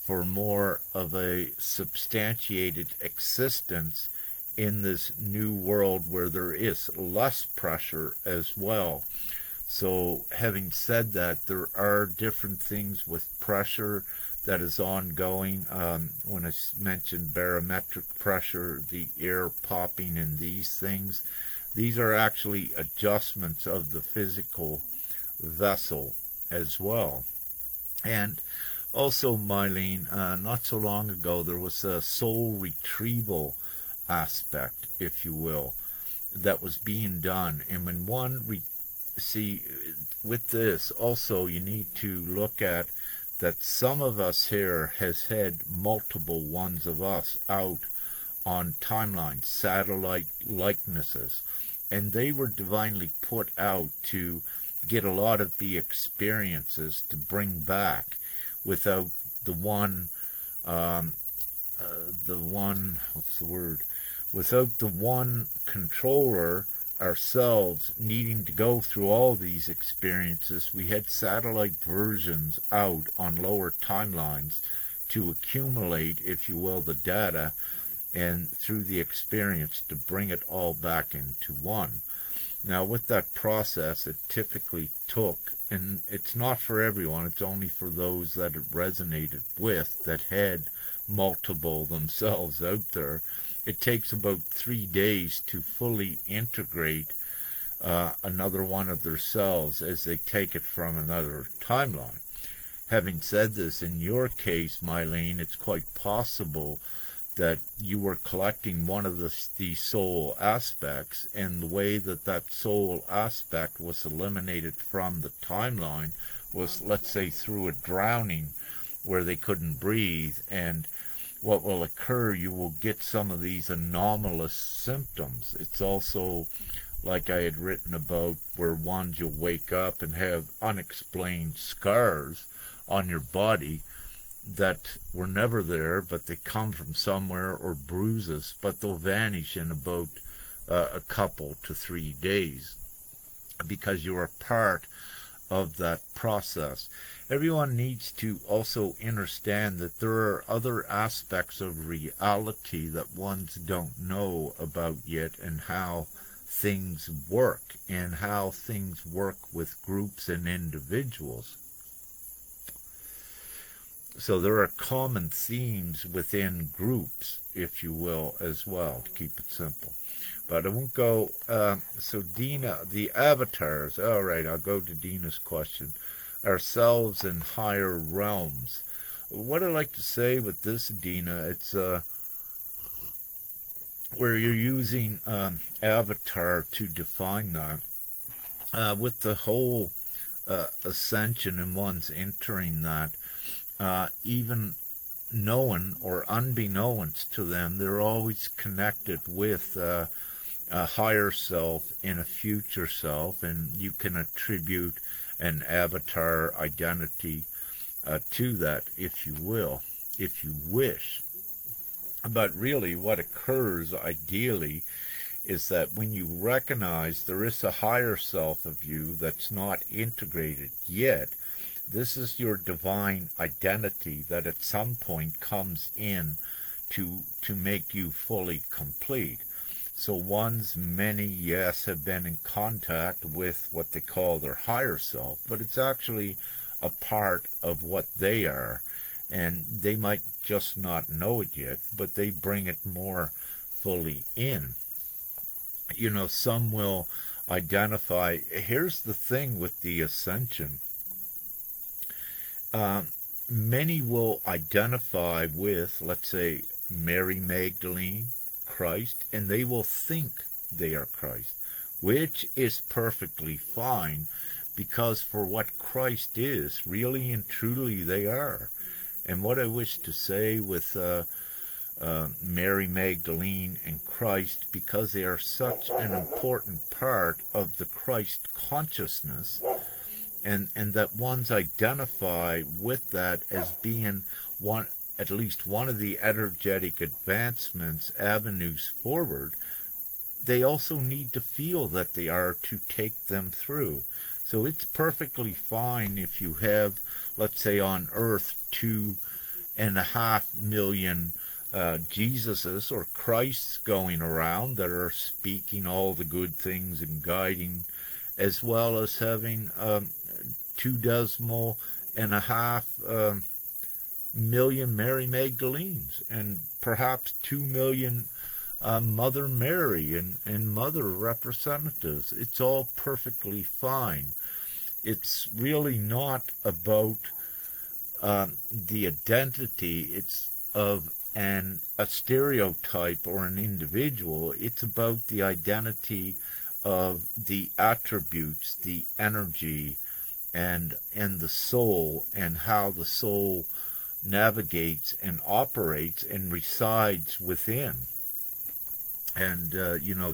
for more of a substantiated existence in this new world where there is less pressure as well. So having said that, there are different things with pressure that is ongoing. When I mentioned barometric pressure, the air popping in these things, these are actually adjustments of the physical vessel as well. And also, Mylene, not so long ago, there was a soul retrieval aspect, if you will, that was being done. And when see, with this, also, you need to look at that some of us here has had multiple ones of us out on timelines, satellite likenesses, and they were divinely put out to get a lot of the experiences to bring back without the one, what's the word? Without the one controller, ourselves, needing to go through all these experiences. We had satellite versions out on lower timelines to accumulate, if you will, the data, and through the experience to bring it all back into one. Now, with that process, it typically took, and it's not for everyone, it's only for those that it resonated with, that had multiple themselves out there. It takes about 3 days to fully integrate another one of their selves as they take it from another timeline. Having said this, in your case, Mylene, it's quite possible that you were collecting one of the soul aspects, and the way that that soul aspect was eliminated from the timeline was, let's say, through a drowning where they couldn't breathe. And what will occur, you will get some of these anomalous symptoms. It's also, like I had written about, where ones you'll wake up and have unexplained scars on your body that were never there, but they come from somewhere, or bruises, but they'll vanish in about a couple to 3 days because you are part of that process. Everyone needs to also understand that there are other aspects of reality that ones don't know about yet, and how things work, and how things work with groups and individuals. So there are common themes within groups, if you will, as well, to keep it simple. But I won't go, so Dina, the avatars, all right, I'll go to Dina's question. Ourselves in higher realms. What I like to say with this, Dina, it's where you're using avatar to define that. With the whole ascension and one's entering that, even known or unbeknownst to them, they're always connected with a higher self and a future self, and you can attribute an avatar identity to that, if you will, if you wish. But really what occurs ideally is that when you recognize there is a higher self of you that's not integrated yet, this is your divine identity that at some point comes in to make you fully complete. So ones, many, yes, have been in contact with what they call their higher self, but it's actually a part of what they are. And they might just not know it yet, but they bring it more fully in. You know, some will identify, here's the thing with the ascension. Many will identify with, let's say, Mary Magdalene, Christ, and they will think they are Christ, which is perfectly fine, because for what Christ is, really and truly they are. And what I wish to say with Mary Magdalene and Christ, because they are such an important part of the Christ consciousness, and that ones identify with that as being one, at least one of the energetic advancements, avenues forward, they also need to feel that they are to take them through. So it's perfectly fine if you have, let's say on Earth, 2.5 million Jesuses or Christs going around that are speaking all the good things and guiding, as well as having 2.5 million Mary Magdalenes, and perhaps 2 million Mother Mary and Mother representatives. It's all perfectly fine. It's really not about the identity. It's of a stereotype or an individual. It's about the identity of the attributes, the energy, and the soul, and how the soul navigates and operates and resides within. And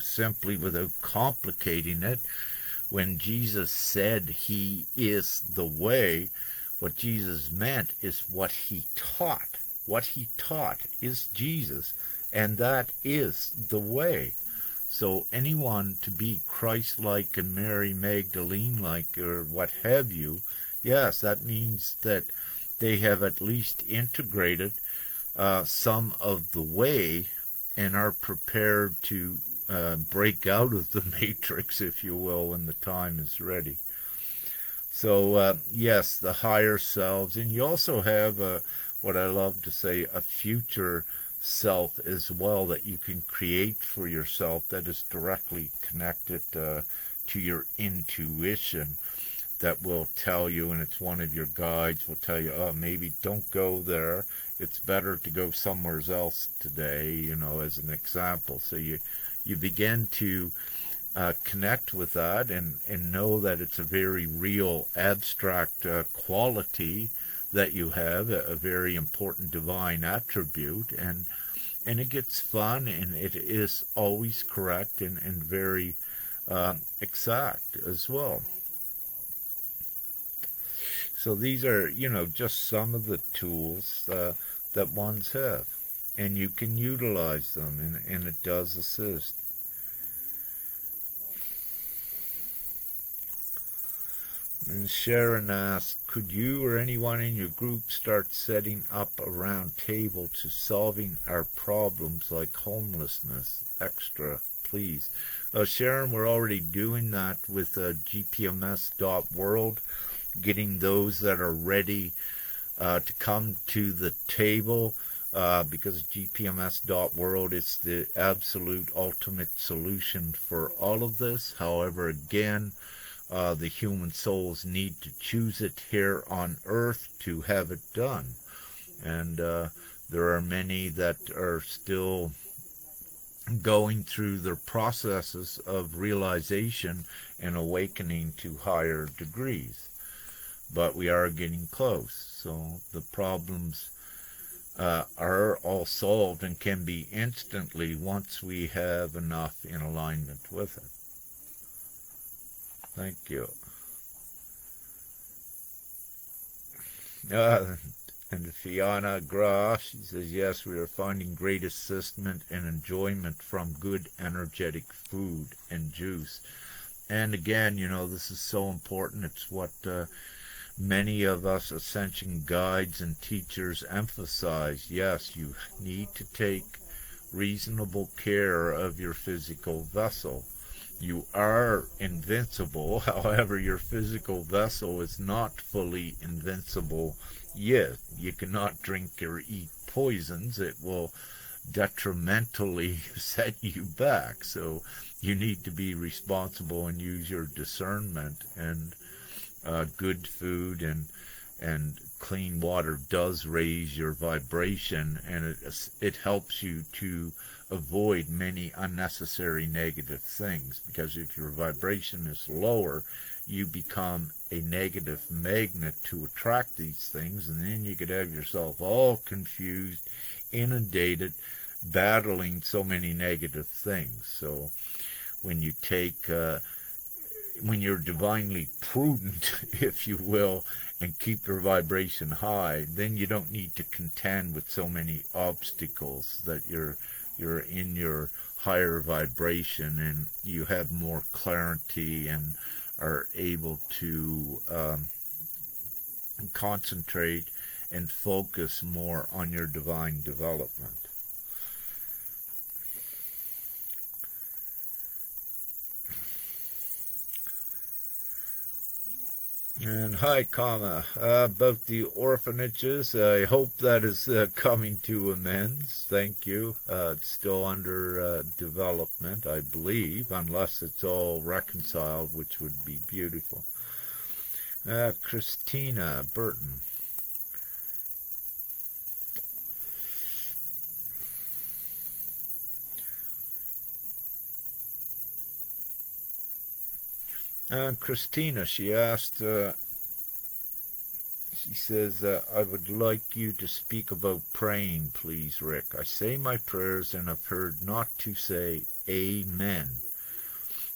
simply without complicating it, when Jesus said he is the way, what Jesus meant is what he taught. What he taught is Jesus, and that is the way. So anyone to be Christ-like and Mary Magdalene-like or what have you, yes, that means that they have at least integrated some of the way and are prepared to break out of the matrix, if you will, when the time is ready. So, yes, the higher selves. And you also have, what I love to say, a future self as well that you can create for yourself that is directly connected to your intuition, that will tell you, and it's one of your guides, will tell you, oh, maybe don't go there. It's better to go somewhere else today, as an example. So you begin to connect with that and know that it's a very real abstract quality that you have, a very important divine attribute, and it gets fun, and it is always correct and very exact as well. So these are, just some of the tools that ones have, and you can utilize them, and it does assist. And Sharon asks, could you or anyone in your group start setting up a round table to solving our problems like homelessness? Extra, please. Sharon, we're already doing that with GPMS.World, getting those that are ready to come to the table, because GPMS.World is the absolute ultimate solution for all of this. However, again, the human souls need to choose it here on earth to have it done. And there are many that are still going through their processes of realization and awakening to higher degrees. But we are getting close. So the problems are all solved and can be instantly once we have enough in alignment with it. Thank you. And Fiona Graf, she says, yes, we are finding great assistment and enjoyment from good energetic food and juice. And again, this is so important. It's what many of us Ascension guides and teachers emphasize. Yes, you need to take reasonable care of your physical vessel. You are invincible, however, your physical vessel is not fully invincible yet. You cannot drink or eat poisons. It will detrimentally set you back. So you need to be responsible and use your discernment, and good food and clean water does raise your vibration, and it helps you to avoid many unnecessary negative things, because if your vibration is lower, you become a negative magnet to attract these things, and then you could have yourself all confused, inundated, battling so many negative things. So when you take when you're divinely prudent, if you will, and keep your vibration high, then you don't need to contend with so many obstacles, that you're in your higher vibration and you have more clarity and are able to concentrate and focus more on your divine development. And hi, Kama. About the orphanages, I hope that is coming to amends. Thank you. It's still under development, I believe, unless it's all reconciled, which would be beautiful. Christina Burton. Christina, she asked, she says, I would like you to speak about praying, please, Rick. I say my prayers and I've heard not to say amen.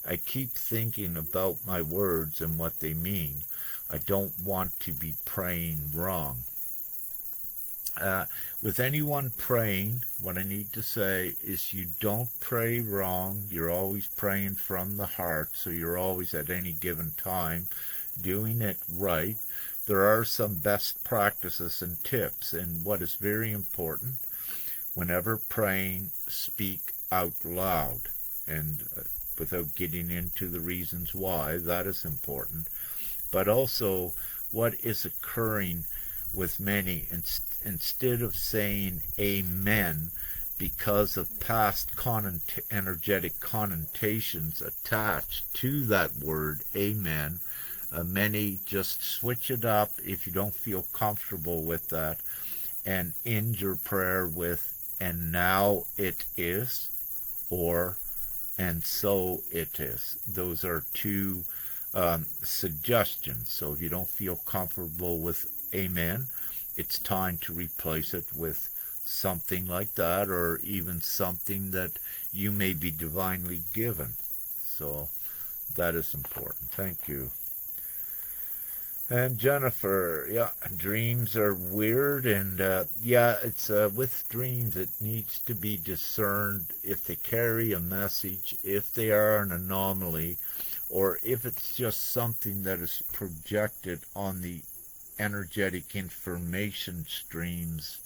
I keep thinking about my words and what they mean. I don't want to be praying wrong. With anyone praying, what I need to say is you don't pray wrong. You're always praying from the heart, so you're always at any given time doing it right. There are some best practices and tips, and what is very important, whenever praying, speak out loud. And without getting into the reasons why, that is important. But also, what is occurring with many, instead of saying amen, because of past energetic connotations attached to that word amen, many just switch it up if you don't feel comfortable with that and end your prayer with and now it is, or and so it is. Those are two suggestions. So if you don't feel comfortable with amen, it's time to replace it with something like that, or even something that you may be divinely given. So that is important. Thank you. And Jennifer, yeah, dreams are weird, and yeah, it's with dreams, it needs to be discerned if they carry a message, if they are an anomaly, or if it's just something that is projected on the energetic information streams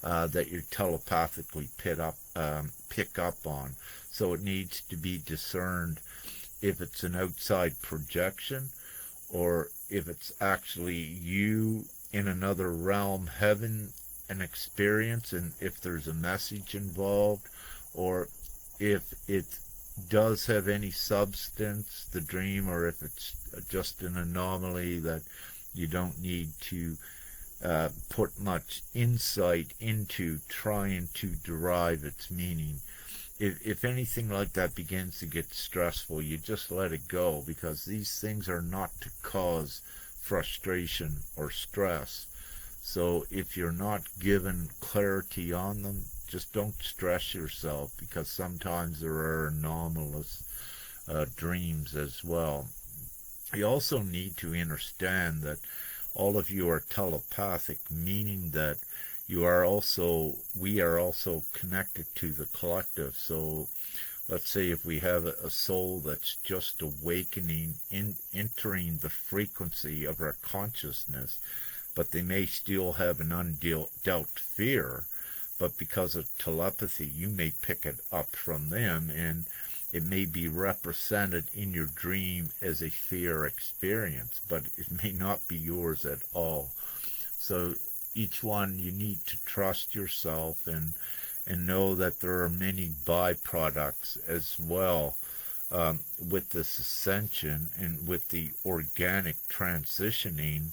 that you telepathically pick up on. So it needs to be discerned if it's an outside projection, or if it's actually you in another realm having an experience, and if there's a message involved, or if it does have any substance, the dream, or if it's just an anomaly that you don't need to put much insight into trying to derive its meaning. If anything like that begins to get stressful, you just let it go, because these things are not to cause frustration or stress. So if you're not given clarity on them, just don't stress yourself, because sometimes there are anomalous dreams as well. You also need to understand that all of you are telepathic, meaning that we are also connected to the collective. So let's say if we have a soul that's just awakening, entering the frequency of our consciousness, but they may still have an undealt fear, but because of telepathy, you may pick it up from them, and it may be represented in your dream as a fear experience, but it may not be yours at all. So each one, you need to trust yourself and know that there are many byproducts as well with this ascension and with the organic transitioning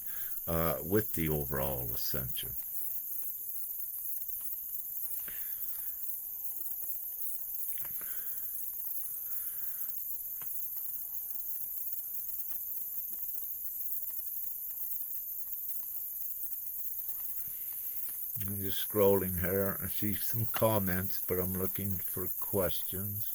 with the overall ascension. I'm just scrolling here. I see some comments, but I'm looking for questions.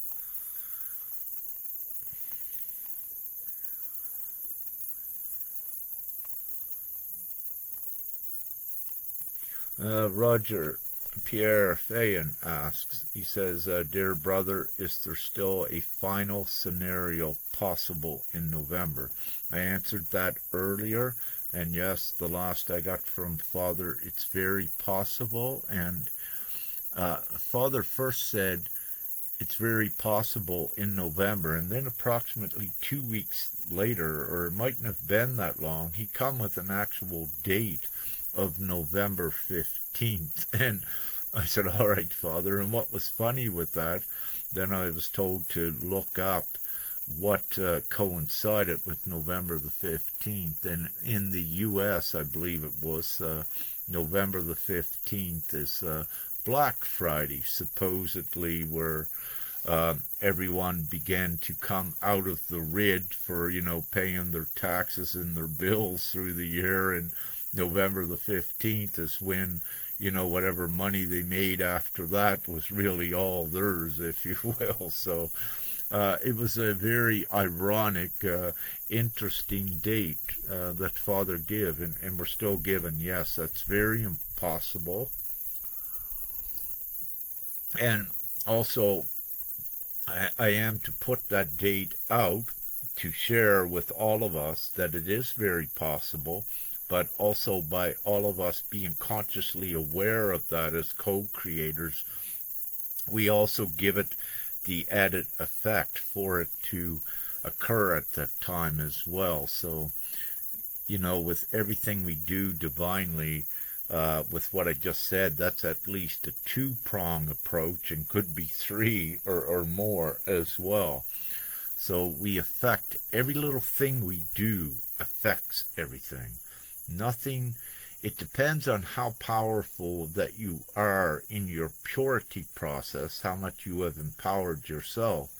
Roger Pierre Fayen asks, he says, dear brother, is there still a final scenario possible in November? I answered that earlier. And yes, the last I got from Father, it's very possible. And Father first said, it's very possible in November, and then approximately 2 weeks later, or it mightn't have been that long, he come with an actual date of November 15th. And I said, all right, Father. And what was funny with that, then I was told to look up what coincided with November the 15th. And in the U.S., I believe it was November the 15th is Black Friday, supposedly, where everyone began to come out of the rid for, paying their taxes and their bills through the year. And November the 15th is when, whatever money they made after that was really all theirs, if you will. So it was a very ironic, interesting date that Father gave, and we're still given. Yes, that's very impossible. And also, I am to put that date out to share with all of us that it is very possible, but also by all of us being consciously aware of that as co-creators, we also give it the added effect for it to occur at that time as well. So, with everything we do divinely, with what I just said, that's at least a two-prong approach, and could be three or more as well. So we affect every little thing we do affects everything. Nothing, it depends on how powerful that you are in your purity process, how much you have empowered yourself,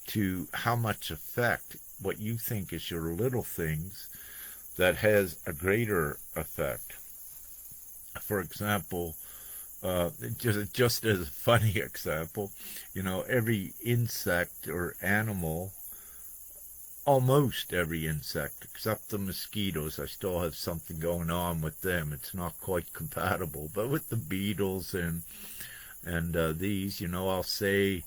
to how much effect what you think is your little things that has a greater effect. For example, just as a funny example, every insect or animal, almost every insect, except the mosquitoes, I still have something going on with them. It's not quite compatible. But with the beetles and these, I'll say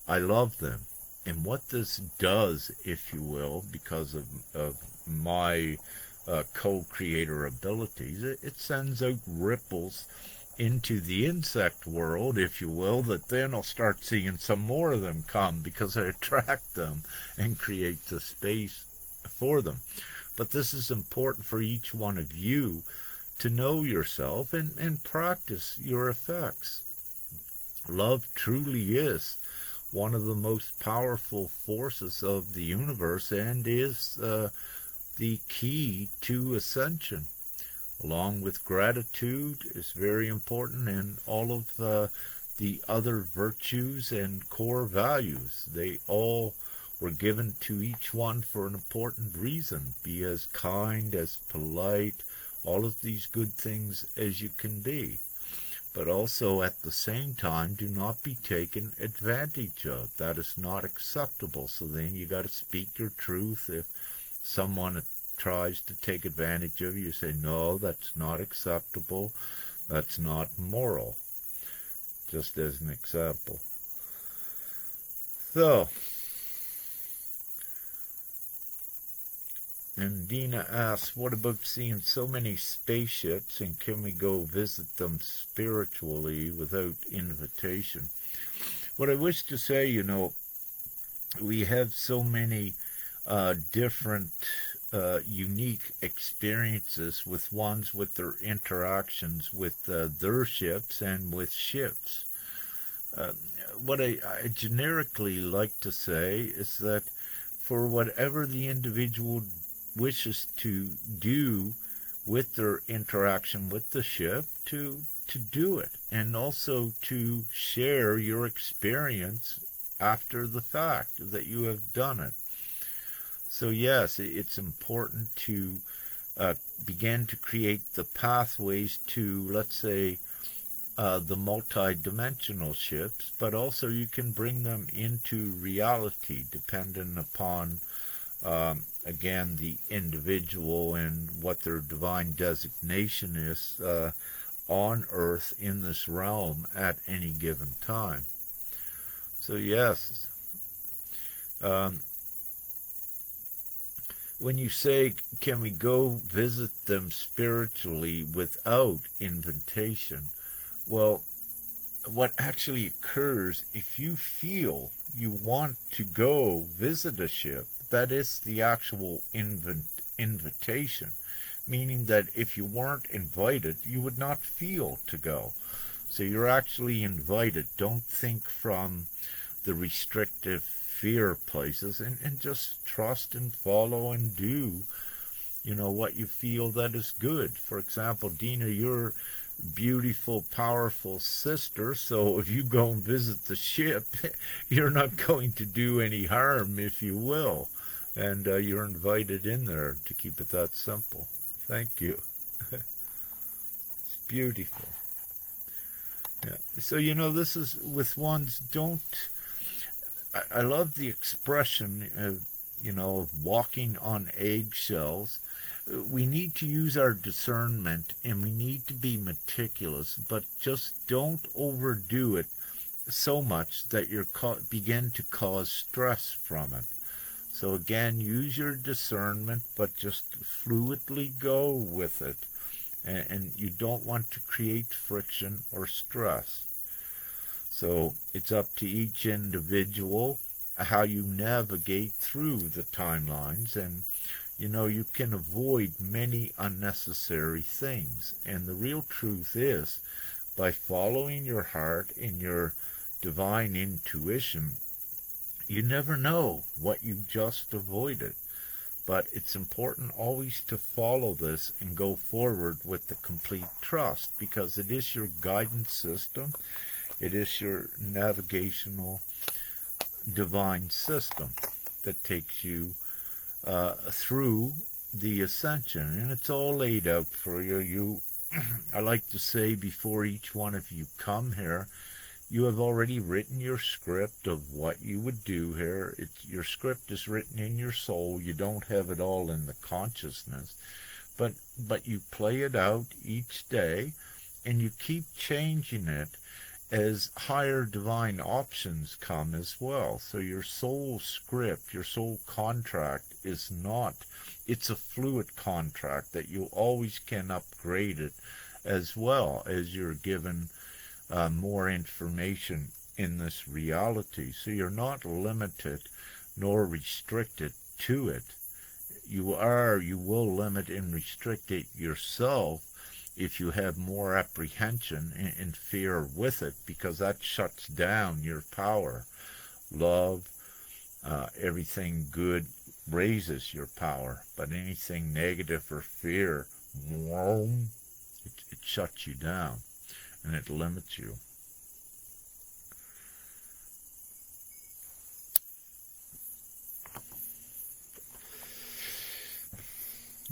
I love them. And what this does, if you will, because of my co-creator abilities, it sends out ripples into the insect world, if you will, that then I'll start seeing some more of them come because I attract them and create the space for them. But this is important for each one of you to know yourself and practice your effects. Love truly is one of the most powerful forces of the universe, and is the key to ascension, along with gratitude is very important, and all of the other virtues and core values. They all were given to each one for an important reason. Be as kind, as polite, all of these good things as you can be. But also at the same time, do not be taken advantage of. That is not acceptable. So then you got to speak your truth. If someone tries to take advantage of you, say, no, that's not acceptable. That's not moral. Just as an example. So, and Dina asks, what about seeing so many spaceships, and can we go visit them spiritually without invitation? What I wish to say, we have so many different unique experiences with ones with their interactions with their ships and with ships. What I generically like to say is that for whatever the individual wishes to do with their interaction with the ship, to do it, and also to share your experience after the fact that you have done it. So yes, it's important to begin to create the pathways to, let's say, the multi-dimensional ships, but also you can bring them into reality dependent upon, again, the individual and what their divine designation is on Earth in this realm at any given time. So yes, when you say, can we go visit them spiritually without invitation? Well, what actually occurs, if you feel you want to go visit a ship, that is the actual invitation, meaning that if you weren't invited, you would not feel to go. So you're actually invited. Don't think from the restrictive fear places, and just trust and follow and do, what you feel that is good. For example, Dina, you're beautiful, powerful sister, so if you go and visit the ship, you're not going to do any harm, if you will. And you're invited in there, to keep it that simple. Thank you. It's beautiful. Yeah. So, this is with ones, don't. I love the expression of walking on eggshells. We need to use our discernment, and we need to be meticulous, but just don't overdo it so much that you begin to cause stress from it. So again, use your discernment, but just fluidly go with it. And you don't want to create friction or stress. So it's up to each individual how you navigate through the timelines, and you can avoid many unnecessary things. And the real truth is, by following your heart and your divine intuition, you never know what you just avoided. But it's important always to follow this and go forward with the complete trust, because it is your guidance system. It is your navigational divine system that takes you through the ascension, and it's all laid out for you. I like to say, before each one of you come here, you have already written your script of what you would do here. Your script is written in your soul. You don't have it all in the consciousness, but you play it out each day, and you keep changing it as higher divine options come as well. So your soul script, your soul contract is not, it's a fluid contract that you always can upgrade it as well as you're given more information in this reality. So you're not limited nor restricted to it. You will limit and restrict it yourself if you have more apprehension and fear with it, because that shuts down your power. Love, everything good raises your power, but anything negative or fear, it shuts you down, and it limits you.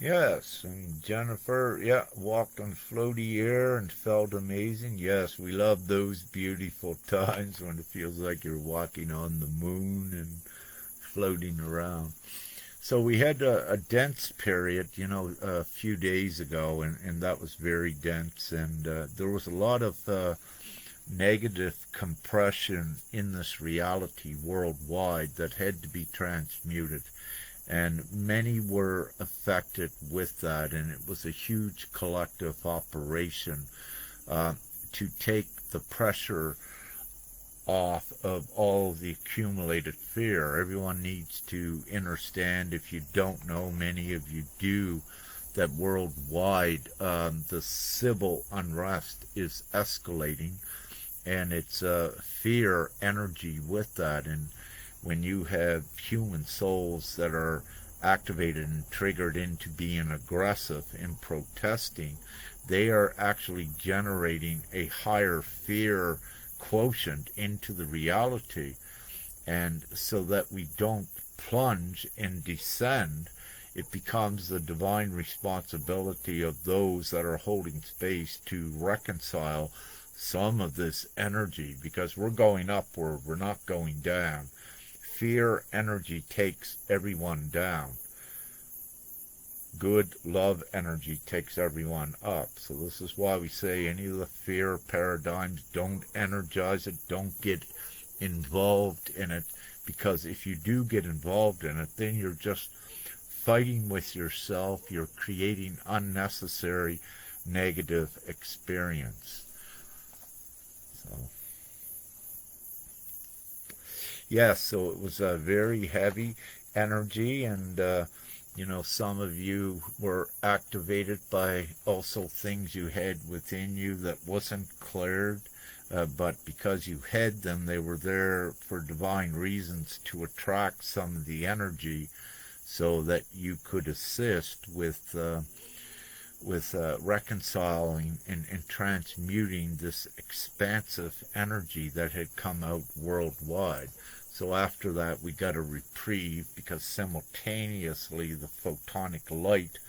Yes, and Jennifer, walked on floaty air and felt amazing. Yes, we love those beautiful times when it feels like you're walking on the moon and floating around. So we had a dense period, a few days ago, and that was very dense, and there was a lot of negative compression in this reality worldwide that had to be transmuted. And many were affected with that, and it was a huge collective operation to take the pressure off of all the accumulated fear. Everyone needs to understand, if you don't know, many of you do, that worldwide the civil unrest is escalating, and it's fear energy with that. And when you have human souls that are activated and triggered into being aggressive and protesting, they are actually generating a higher fear quotient into the reality. And so that we don't plunge and descend, it becomes the divine responsibility of those that are holding space to reconcile some of this energy, because we're going upward, we're not going down. Fear energy takes everyone down. Good love energy takes everyone up. So this is why we say any of the fear paradigms, don't energize it, don't get involved in it, because if you do get involved in it, then you're just fighting with yourself. You're creating unnecessary negative experience. So Yes, so it was a very heavy energy, and some of you were activated by also things you had within you that wasn't cleared, but because you had them, they were there for divine reasons to attract some of the energy so that you could assist with reconciling and transmuting this expansive energy that had come out worldwide. So after that, we got a reprieve because simultaneously the photonic light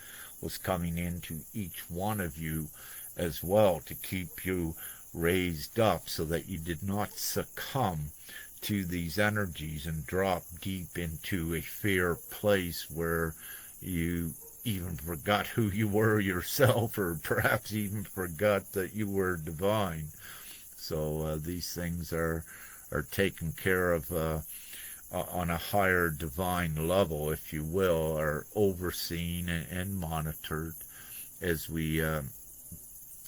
was coming into each one of you as well to keep you raised up so that you did not succumb to these energies and drop deep into a fear place where you even forgot who you were yourself, or perhaps even forgot that you were divine. So these things are taken care of on a higher divine level, if you will, are overseen and monitored as we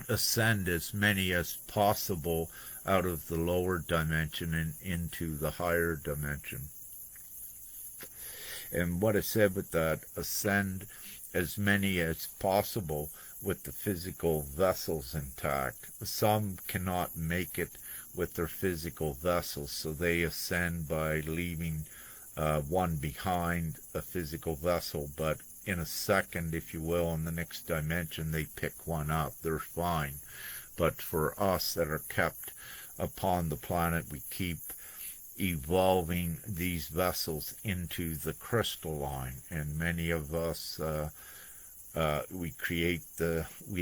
ascend as many as possible out of the lower dimension and into the higher dimension. And what I said with that, ascend as many as possible with the physical vessels intact. Some cannot make it with their physical vessels, so they ascend by leaving one behind, a physical vessel, but in a second, if you will, in the next dimension, they pick one up. They're fine. But for us that are kept upon the planet, we keep evolving these vessels into the crystalline, and many of us we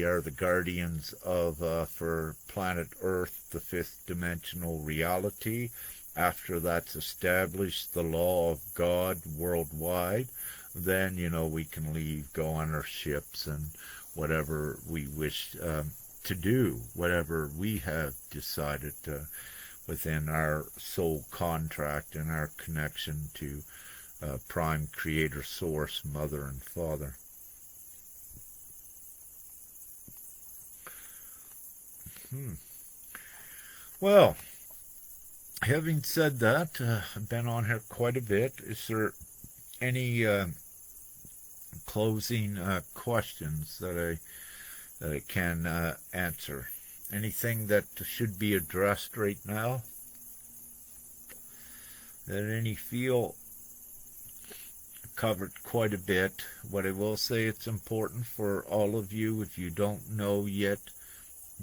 are the guardians of for planet Earth, the fifth dimensional reality. After that's established, the law of God worldwide, then we can leave, go on our ships and whatever we wish to do, whatever we have decided within our soul contract and our connection to prime creator, source, mother, and father. Well, having said that, I've been on here quite a bit. Is there any closing questions that I can answer? Anything that should be addressed right now that any feel covered quite a bit? What I will say, it's important for all of you, if you don't know yet,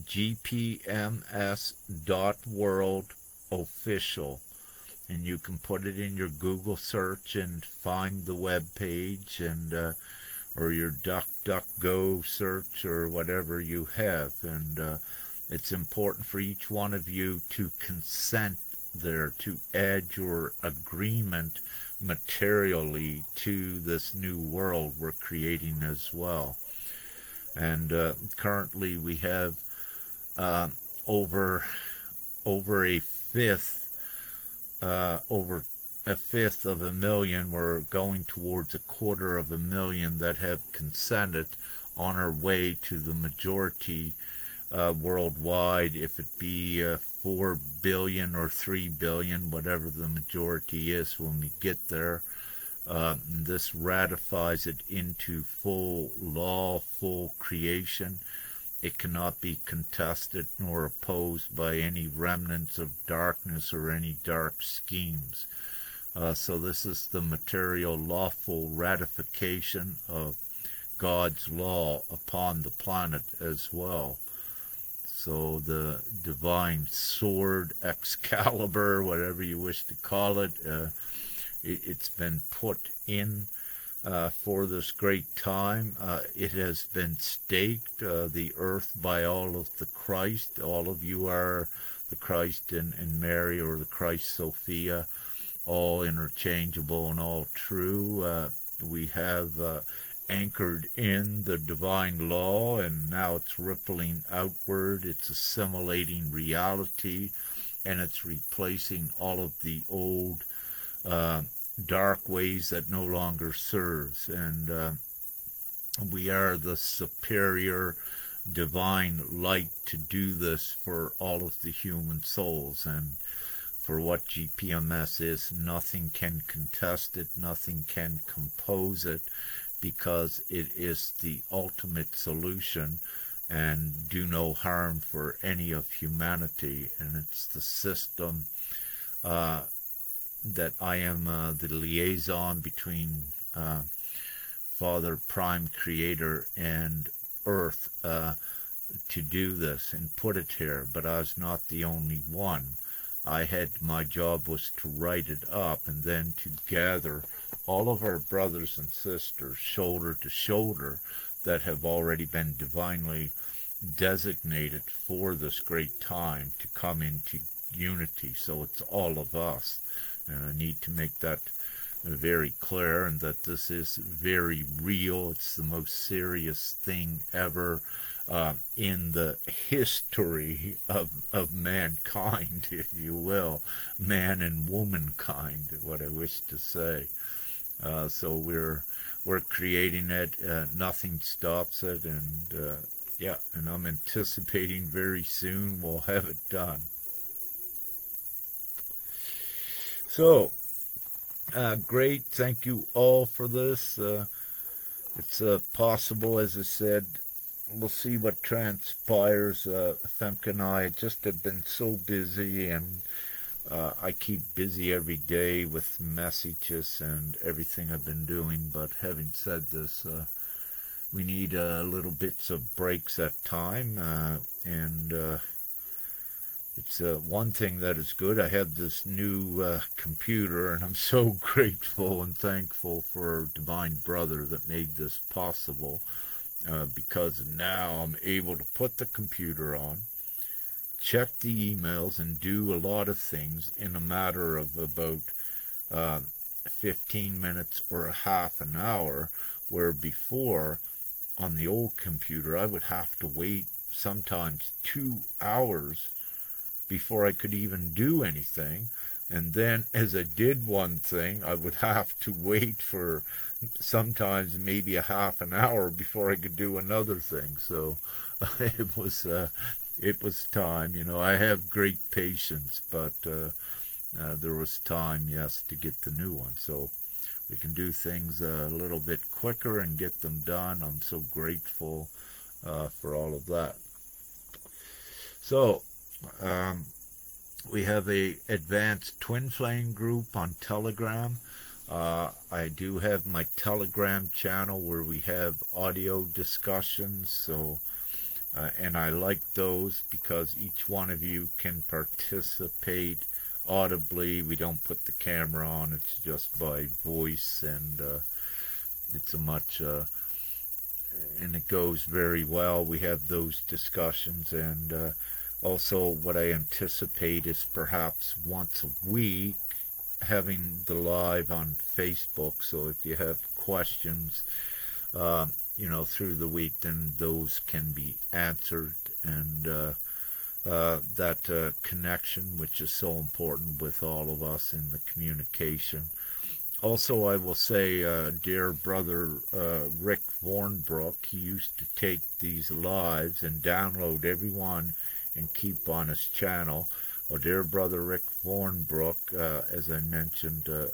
GPMS.World official, and you can put it in your Google search and find the web page, and or your DuckDuckGo search or whatever you have, and it's important for each one of you to consent there, to add your agreement materially to this new world we're creating as well. And currently we have over a fifth of a million. We're going towards 250,000 that have consented, on our way to the majority worldwide, if it be 4 billion or 3 billion, whatever the majority is when we get there. This ratifies it into full law, full creation. It cannot be contested nor opposed by any remnants of darkness or any dark schemes. So this is the material lawful ratification of God's law upon the planet as well. So the divine sword, Excalibur, whatever you wish to call it, it's been put in for this great time. It has been staked, the earth, by all of the Christ. All of you are the Christ and Mary, or the Christ Sophia, all interchangeable and all true. We have anchored in the divine law, and now it's rippling outward. It's assimilating reality, and it's replacing all of the old dark ways that no longer serves. And we are the superior divine light to do this for all of the human souls. And for what GPMS is. Nothing can contest it, nothing can compose it, because it is the ultimate solution and do no harm for any of humanity. And it's the system that I am the liaison between Father, Prime Creator, and Earth to do this and put it here. But I was not the only one. My job was to write it up and then to gather all of our brothers and sisters shoulder to shoulder that have already been divinely designated for this great time to come into unity. So it's all of us. And I need to make that very clear, and that this is very real. It's the most serious thing ever in the history of mankind, if you will, man and womankind, what I wish to say. So we're creating it. Nothing stops it, and yeah, and I'm anticipating very soon we'll have it done. So, great. Thank you all for this. It's possible, as I said, we'll see what transpires. Femke and I just have been so busy, and I keep busy every day with messages and everything I've been doing. But having said this, we need little bits of breaks at time, and it's one thing that is good. I have this new computer, and I'm so grateful and thankful for Divine Brother that made this possible, because now I'm able to put the computer on, check the emails, and do a lot of things in a matter of about 15 minutes or a half an hour, where before on the old computer I would have to wait sometimes 2 hours before I could even do anything. And then as I did one thing, I would have to wait for sometimes maybe a half an hour before I could do another thing. So it was time. You know, I have great patience, but there was time, yes, to get the new one. So we can do things a little bit quicker and get them done. I'm so grateful for all of that. So, we have a advanced twin flame group on Telegram. I do have my Telegram channel where we have audio discussions. So, and I like those because each one of you can participate audibly. We don't put the camera on. It's just by voice, and it's a much and it goes very well. We have those discussions, and also what I anticipate is perhaps once a week having the live on Facebook. So if you have questions, through the week, then those can be answered, and that connection, which is so important with all of us in the communication. Also, I will say, dear brother Rick Vornbrook, he used to take these lives and download every one and keep on his channel. Well, dear brother Rick Vornbrook, as I mentioned a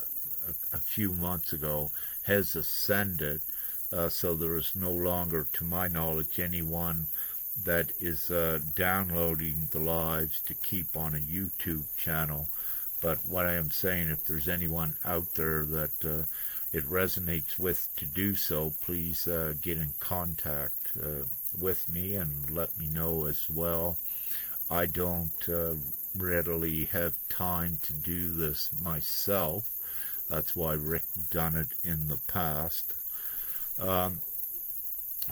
few months ago, has ascended, so there is no longer, to my knowledge, anyone that is downloading the lives to keep on a YouTube channel. But what I am saying, if there's anyone out there that it resonates with to do so, please get in contact with me and let me know as well. I don't readily have time to do this myself. That's why Rick done it in the past.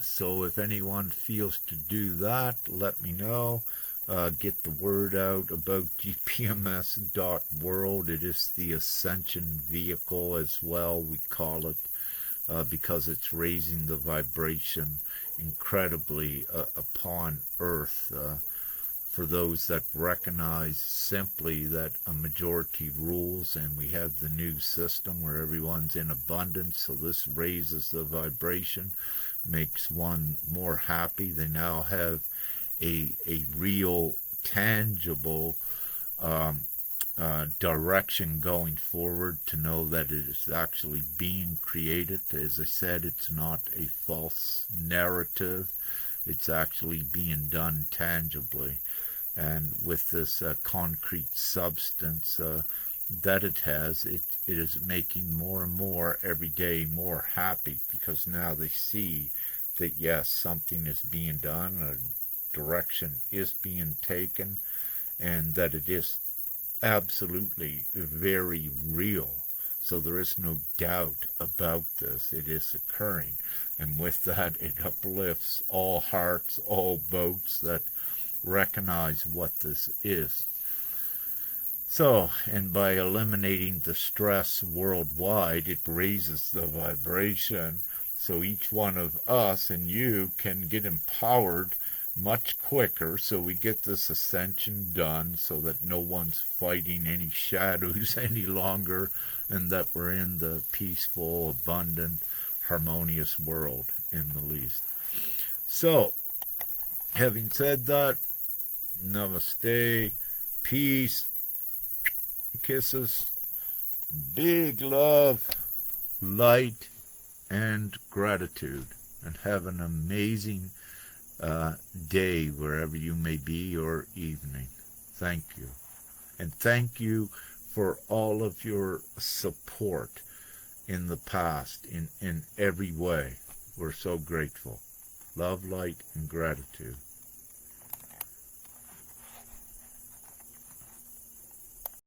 So if anyone feels to do that, let me know. Get the word out about GPMS.World. It is the Ascension vehicle as well, we call it, because it's raising the vibration incredibly upon Earth. For those that recognize simply that a majority rules, and we have the new system where everyone's in abundance, so this raises the vibration, makes one more happy. They now have a real, tangible direction going forward, to know that it is actually being created. As I said, it's not a false narrative. It's actually being done tangibly. And with this concrete substance that it has, it is making more and more every day more happy, because now they see that yes, something is being done, a direction is being taken, and that it is absolutely very real. So there is no doubt about this. It is occurring. And with that, it uplifts all hearts, all boats that recognize what this is. So, and by eliminating the stress worldwide, it raises the vibration. So each one of us and you can get empowered much quicker, so we get this ascension done, so that no one's fighting any shadows any longer, and that we're in the peaceful, abundant, harmonious world in the least. So, having said that, namaste, peace, kisses, big love, light, and gratitude. And have an amazing day wherever you may be, or evening. Thank you. And thank you for all of your support in the past, in every way. We're so grateful. Love, light, and gratitude.